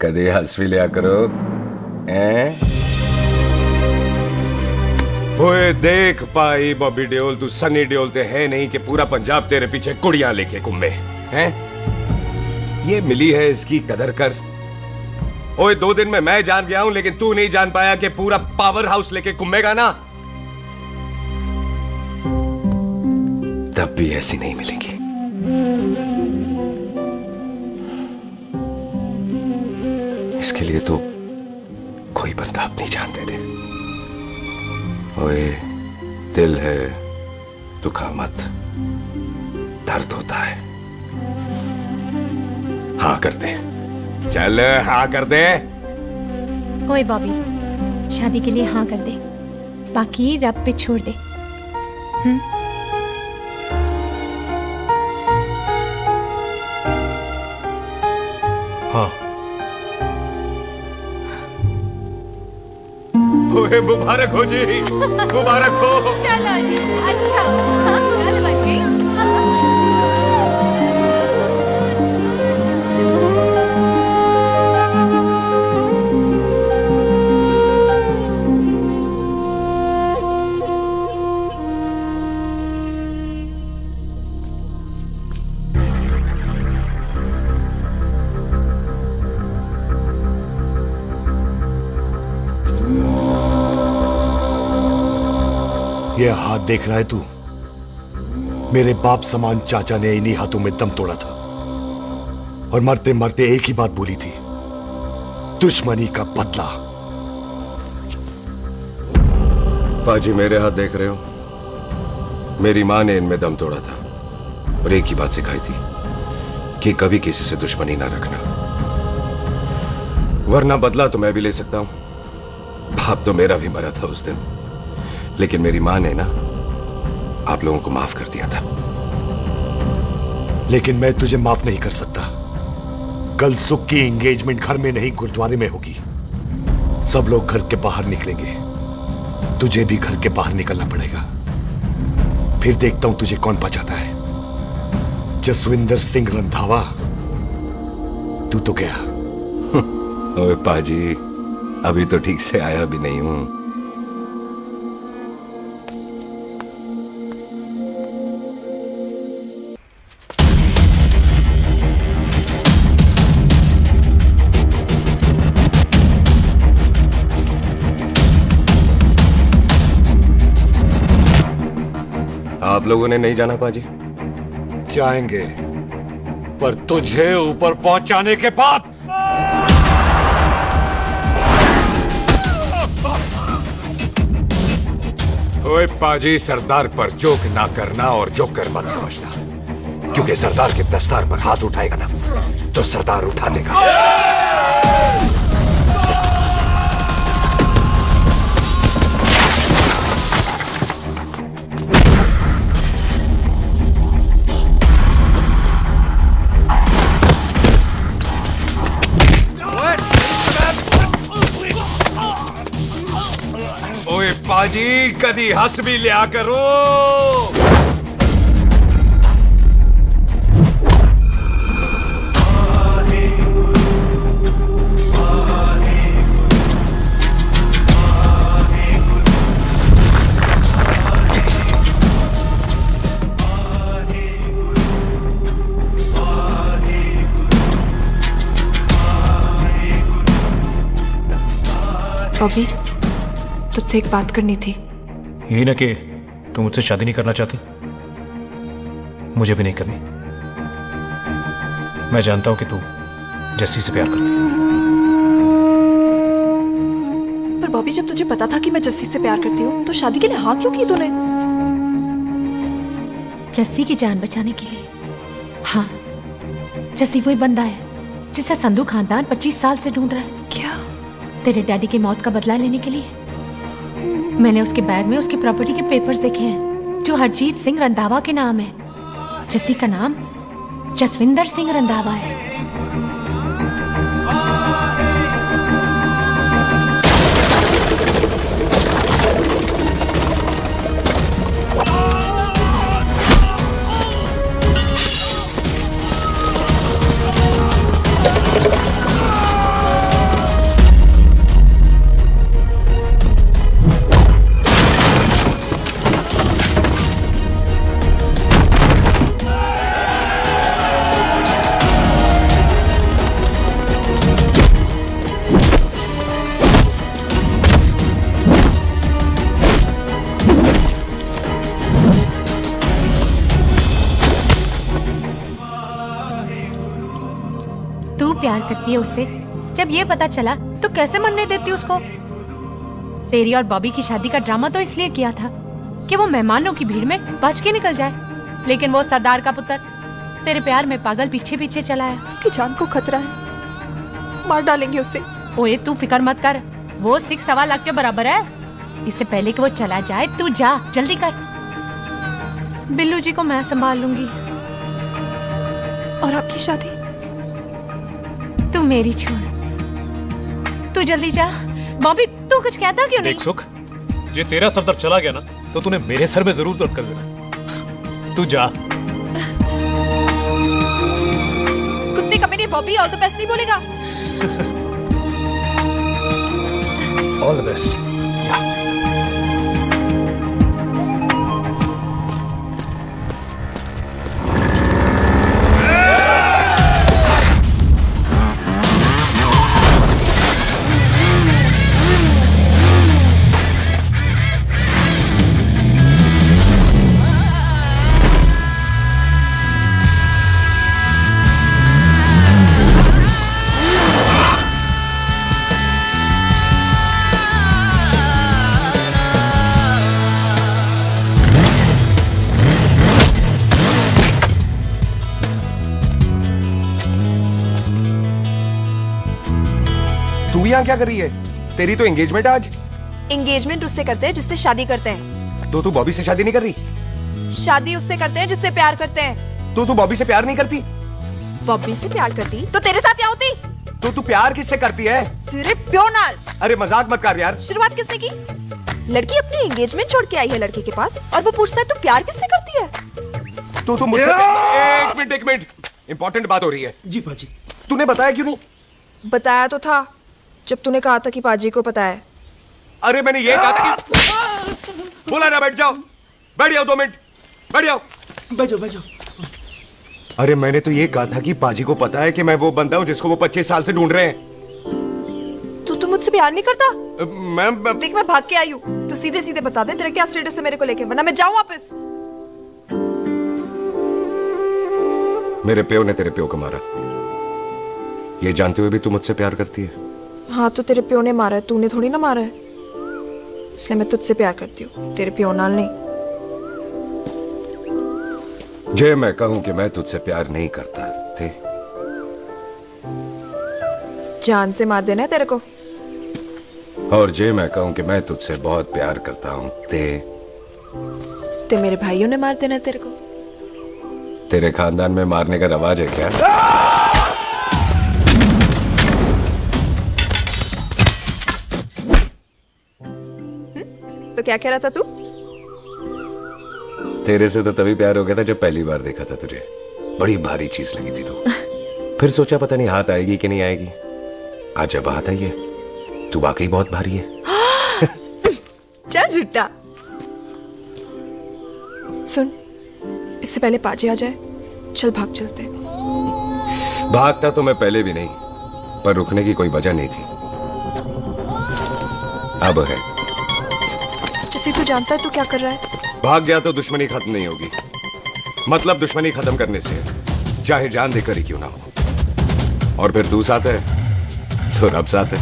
कदे हंस भी लिया करो। ओए देख पाई बॉबी देओल, तू सनी देओल ते है नहीं कि पूरा पंजाब तेरे पीछे कुड़ियां लेके घूमे हैं। ये मिली है, इसकी कदर कर। ओए 2 दिन में मैं जान गया हूं, लेकिन तू नहीं जान पाया कि पूरा पावर हाउस लेके घूमेगा ना, तब भी ऐसी नहीं मिलेगी। इसके लिए तो कोई बंदा अपनी जान दे दे। ओए, दिल है दुखा मत, दर्द होता है। हाँ कर दे, चल हाँ कर दे। ओए बॉबी, शादी के लिए हाँ कर दे, बाकी रब पे छोड़ दे। हाँ। ओए मुबारक हो जी, मुबारक हो। चलो जी, अच्छा गल बन गई। ये हाथ देख रहा है तू? मेरे बाप समान चाचा ने इन्हीं हाथों में दम तोड़ा था और मरते मरते एक ही बात बोली थी, दुश्मनी का बदला। पाजी मेरे हाथ देख रहे हो? मेरी माँ ने इनमें दम तोड़ा था और एक ही बात सिखाई थी कि कभी किसी से दुश्मनी ना रखना, वरना बदला तो मैं भी ले सकता हूं। बाप तो मेरा भी मरा था उस दिन, लेकिन मेरी माँ ने ना आप लोगों को माफ कर दिया था। लेकिन मैं तुझे माफ नहीं कर सकता। कल सुख की एंगेजमेंट घर में नहीं गुरुद्वारे में होगी। सब लोग घर के बाहर निकलेंगे, तुझे भी घर के बाहर निकलना पड़ेगा। फिर देखता हूं तुझे कौन बचाता है। जसविंदर सिंह रंधावा, तू तो गया। ओए पाजी, अभी तो ठीक से आया भी नहीं हूं। आप लोगों ने नहीं जाना पाजी? जाएंगे, पर तुझे ऊपर पहुंचाने के बाद। ओए पाजी, सरदार पर जोक ना करना और जोकर मत समझना, क्योंकि सरदार के दस्तार पर हाथ उठाएगा ना तो सरदार उठा देगा। ओए पाजी, कदी हंस भी लिया करो। बॉबी, तुझसे एक बात करनी थी। यही ना कि तुम मुझसे शादी नहीं करना चाहती, मुझे भी नहीं करनी। मैं जानता हूं कि तू जस्सी से प्यार करती है। पर बॉबी, जब तुझे पता था कि मैं जस्सी से प्यार करती हूँ तो शादी के लिए हाँ क्यों की तूने? जस्सी की जान बचाने के लिए। हाँ, जस्सी वही बंदा है जिसे संधू खानदान 25 साल से ढूंढ रहा है। क्या? तेरे डैडी की मौत का बदला लेने के लिए। मैंने उसके बैग में उसकी प्रॉपर्टी के पेपर्स देखे हैं जो हरजीत सिंह रंधावा के नाम है। जस्सी का नाम जसविंदर सिंह रंधावा है। प्यार करती है उससे। जब ये पता चला तो कैसे मरने देती उसको? तेरी और बॉबी की शादी का ड्रामा तो इसलिए किया था कि वो मेहमानों की भीड़ में बच के निकल जाए, लेकिन वो सरदार का पुत्र तेरे प्यार में पागल पीछे पीछे चला है। उसकी जान को खतरा है, मार डालेंगे उसे। ओए तू फिक्र मत कर, वो 6-1.25 लाख के बराबर है। इससे पहले कि वो चला जाए तू जा, जल्दी कर। बिल्लू जी को मैं संभाल लूंगी। और आपकी शादी? तू मेरी छोड़, तू जल्दी जा। बॉबी तू कुछ कहता क्यों नहीं? देख सुख, जे तेरा सरदार चला गया ना तो तूने मेरे सर में जरूर दर्द कर देना। तू जा। कुत्ते कमीने बॉबी ऑल द बेस्ट नहीं बोलेगा? All the best. तू यहाँ क्या कर रही है? तेरी तो एंगेजमेंट आज। एंगेजमेंट उससे करते हैं जिससे शादी करते हैं। तो तू बॉबी से शादी नहीं कर रही? शादी उससे करते हैं जिससे प्यार करते हैं। तो तू बॉबी से प्यार नहीं करती? बॉबी से प्यार करती तो तेरे साथ क्या होती? तो तू प्यार किससे करती है? तेरे प्यो नाल। अरे मजाक मत कर यार। शुरुआत किसने की? लड़की अपनी एंगेजमेंट छोड़ के आई है लड़के के पास और वो पूछता है तू प्यार किससे करती है? तो तू मुझसे एक मिनट इंपॉर्टेंट बात हो रही है। जी पाजी। तूने बताया क्यों नहीं? बताया तो था जब तूने कहा था कि पाजी को पता है। अरे मैंने ये कहा था कि बोला ना बैठ जाओ। बैठ जाओ 2 मिनट, बैठ जाओ। बैठ जाओ। अरे मैंने तो ये कहा था कि पाजी को पता है कि मैं वो बंदा हूँ जिसको वो 25 साल से ढूंढ रहे हैं। तू मुझसे प्यार नहीं करता? मैं देख मैं भाग के आई हूँ, तो सीधे सीधे बता दे तेरा क्या स्टेटस है मेरे को लेके, वरना मैं जाऊँ वापस। मेरे प्यो ने तेरे प्यो को मारा, ये जानते हुए भी तू मुझसे प्यार करती है? हाँ तो तेरे प्यो ने मारा है, तूने थोड़ी ना मारा है, इसलिए मैं तुझसे प्यार करती हूँ, तेरे प्यो नाल नहीं। जे मैं कहूं कि मैं तुझसे प्यार नहीं करता थे, जान से मार देना है तेरे को। और जे मैं कहूं कि मैं तुझसे बहुत प्यार करता हूं ते मेरे भाइयों ने मार देना है तेरे को। तेरे खानदान में मारने का रवाज है क्या? तो क्या कह रहा था तू? तेरे से तो तभी प्यार हो गया था जब पहली बार देखा था तुझे। बड़ी भारी चीज लगी थी तू। फिर सोचा पता नहीं हाथ आएगी कि नहीं आएगी। आज जब हाथ आई है, तू वाकई बहुत भारी है। चल झूठा। सुन, इससे पहले पाजी आ जाए, चल भाग चलते। भागता तो मैं पहले भी नहीं, पर रुकने की कोई वजह नहीं थी। अब है। जैसे तू जानता है तू क्या कर रहा है। भाग गया तो दुश्मनी खत्म नहीं होगी। मतलब दुश्मनी खत्म करने से चाहे जान देकर ही क्यों ना हो। और फिर तू साथ है तो रब साथ है।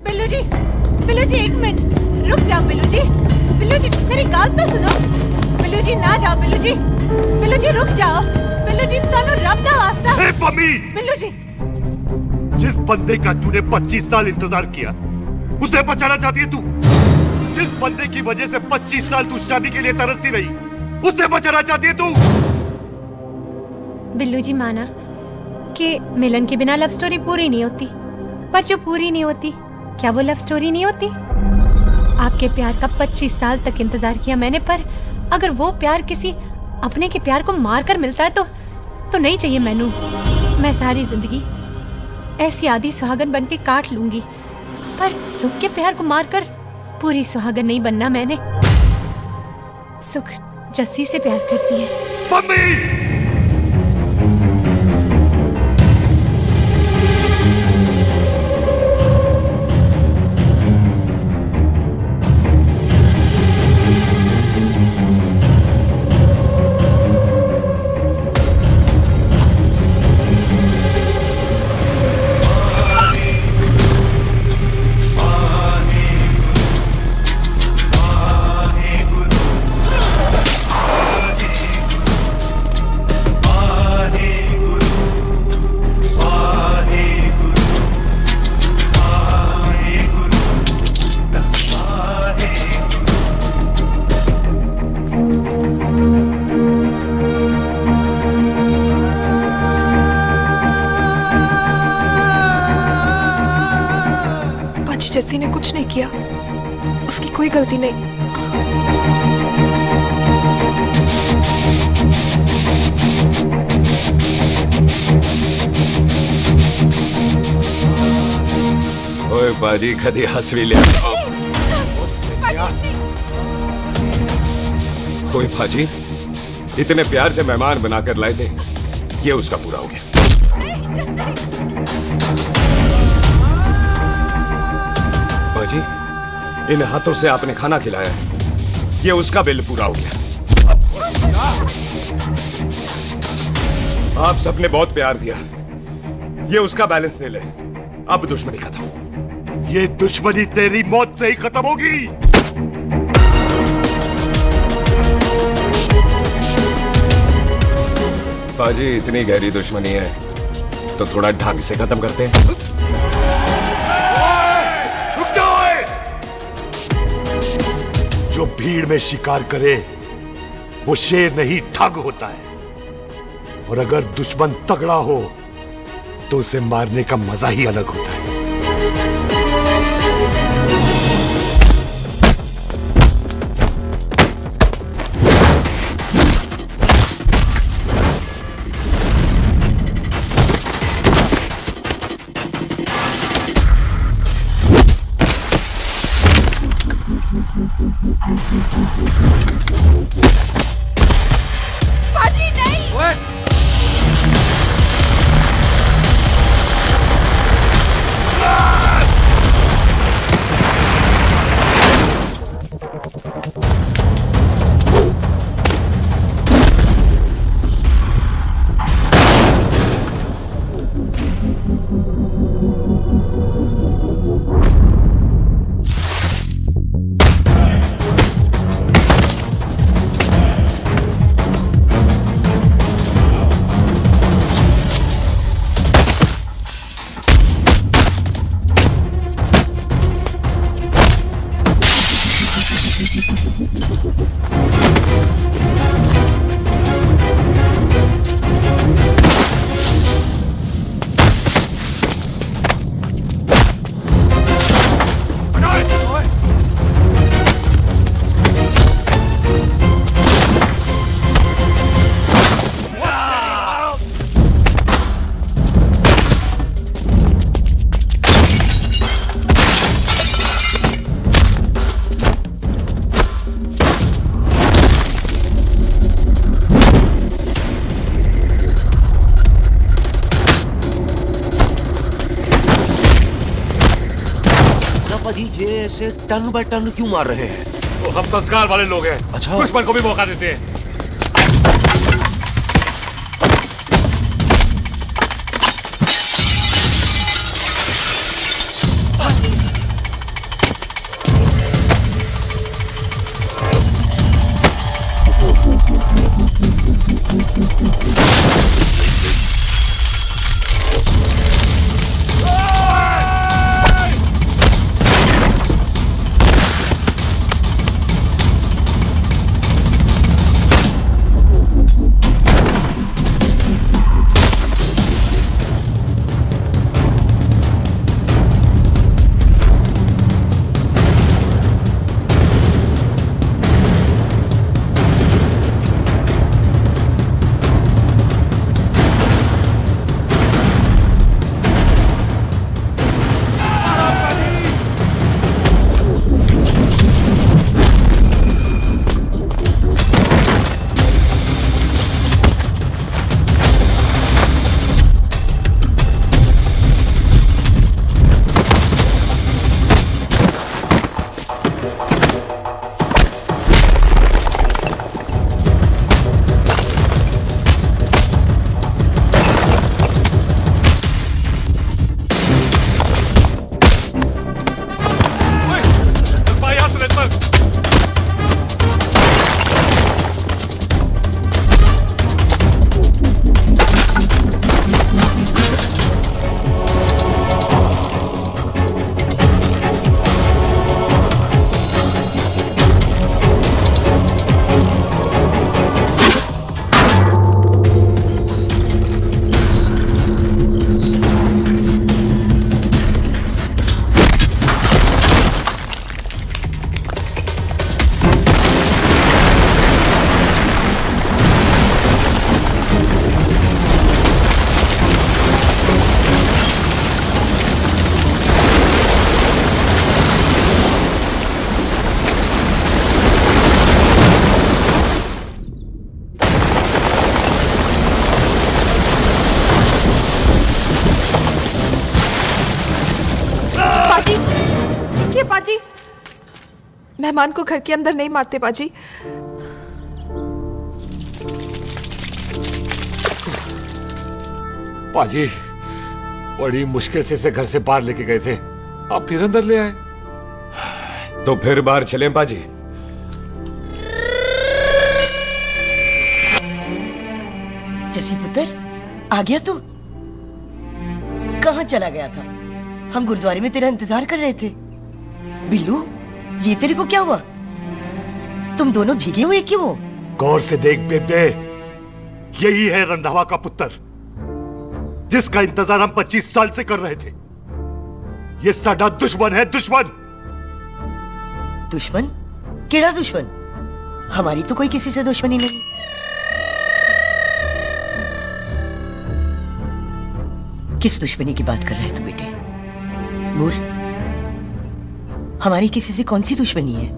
बिल्लू जी 1 मिनट रुक जाओ। बिल्लू जी मेरी बात तो सुनो। बिल्लू जी ना जाओ। बिल्लू जी रुक जाओ। बिल्लू जी तनु रब दा वास्ता। ए पम्मी, बिल्लू जी जिस बंदे का तूने 25 साल इंतजार किया उसे बचाना चाहती है तू। जिस बंदे की वजह से 25 साल तू शादी के लिए तरसती रही उसे बचाना चाहती है तू। बिल्लू जी माना कि मिलन के बिना लव स्टोरी पूरी नहीं होती, पर जो पूरी नहीं होती क्या वो लव स्टोरी नहीं होती? आपके प्यार का 25 साल तक इंतजार किया मैंने, पर अगर वो प्यार किसी अपने के प्यार को मार कर मिलता है तो नहीं चाहिए मैनू। मैं सारी जिंदगी ऐसी आधी सुहागन बन के काट लूंगी, पर सुख के प्यार को मारकर पूरी सुहागन नहीं बनना मैंने। सुख जस्सी से प्यार करती है। मम्मी! जस्सी ने कुछ नहीं किया, उसकी कोई गलती नहीं। ओए बाजी कदी हंस भी लिया। ओए बाजी इतने प्यार से मेहमान बनाकर लाए थे, ये उसका पूरा हो गया। बाजी इन हाथों से आपने खाना खिलाया, ये उसका बिल पूरा हो गया। आप सबने बहुत प्यार दिया, ये उसका बैलेंस ले ले। अब दुश्मनी खत्म। ये दुश्मनी तेरी मौत से ही खत्म होगी। बाजी इतनी गहरी दुश्मनी है तो थोड़ा ढंग से खत्म करते हैं। रुक जाओ। जो भीड़ में शिकार करे वो शेर नहीं ठग होता है, और अगर दुश्मन तगड़ा हो तो उसे मारने का मजा ही अलग होता है। बाजी नहीं। ये ऐसे टन बाय टन क्यों मार रहे हैं? तो हम संस्कार वाले लोग हैं। अच्छा। दुश्मन को भी मौका देते हैं। पाजी, मेहमान को घर के अंदर नहीं मारते पाजी। पाजी, बड़ी मुश्किल से इसे घर से बाहर लेके गए थे, आप फिर अंदर ले आए। तो फिर बाहर चलें पाजी। जसी पुत्र, आ गया तू? कहाँ चला गया था? हम गुरुद्वारे में तेरा इंतजार कर रहे थे। बिल्लू, ये तेरे को क्या हुआ? तुम दोनों भीगे हुए क्यों हो? गौर से देख बेबे, यही है रंधावा का पुत्र, जिसका इंतजार हम 25 साल से कर रहे थे। ये साडा दुश्मन है, दुश्मन। दुश्मन? केड़ा दुश्मन? हमारी तो कोई किसी से दुश्मनी नहीं। किस दुश्मनी की बात कर रहे तू बेटे? बोल, हमारी किसी से कौन सी दुश्मनी है?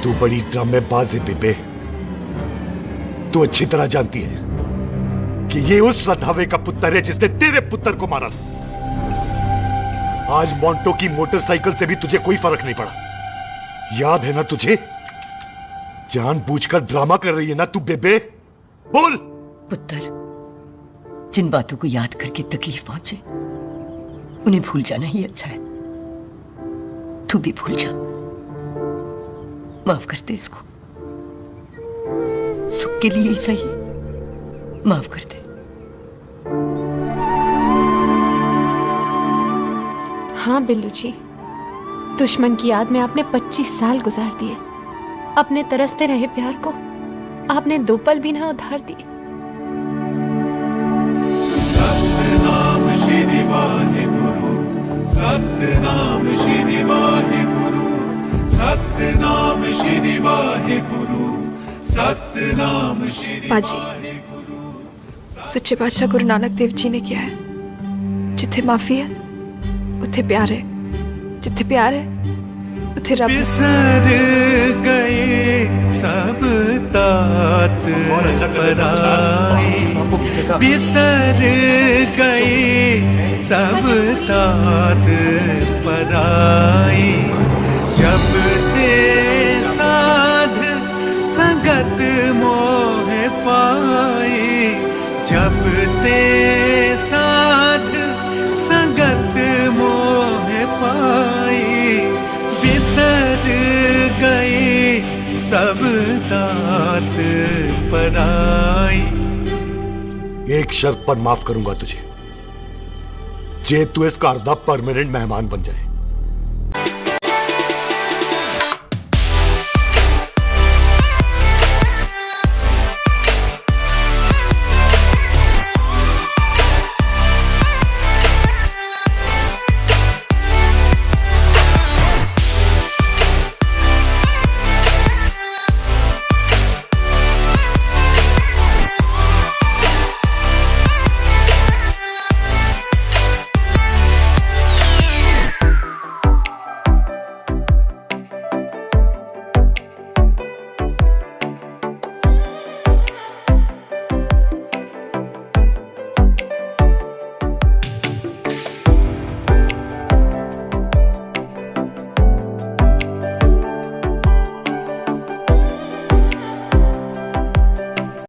तू बड़ी ड्रामेबाज है बेबे। तू अच्छी तरह जानती है कि ये उस रंधावे का पुत्र है जिसने तेरे पुत्र को मारा था। आज मोंटो की मोटरसाइकिल से भी तुझे कोई फर्क नहीं पड़ा, याद है ना तुझे? जानबूझकर ड्रामा कर रही है ना तू बेबे? बोल। पुत्र, जिन बातों को याद करके तकलीफ पहुंचे उन्हें भूल जाना ही अच्छा है। तू भी भूल जा, माफ कर दे इसको, सुख के लिए ही सही, माफ कर दे। हाँ बिल्लू जी, दुश्मन की याद में आपने 25 साल गुजार दिए। अपने तरसते रहे प्यार को आपने 2 पल भी ना उधार दिए। सतनाम श्री वाहेगुरु, सतनाम श्री वाहेगुरु, सतनाम श्री वाहेगुरु, सतनाम श्री पाजी, सच्चे बादशाह गुरु नानक देव जी ने किया है, जिथे माफी है उथे प्यार है, जिथे प्यार है उथे रब। बिसर गए सब तात पराई, बिसर गए सब तात पराई, जब ते साध संगत मोह पाई, जब ते साध संगत मोह पाई, बिसर गए सब तात पराई। एक शर्त पर माफ करूंगा तुझे, जे तू इसका अर्धा परमानेंट मेहमान बन जाए।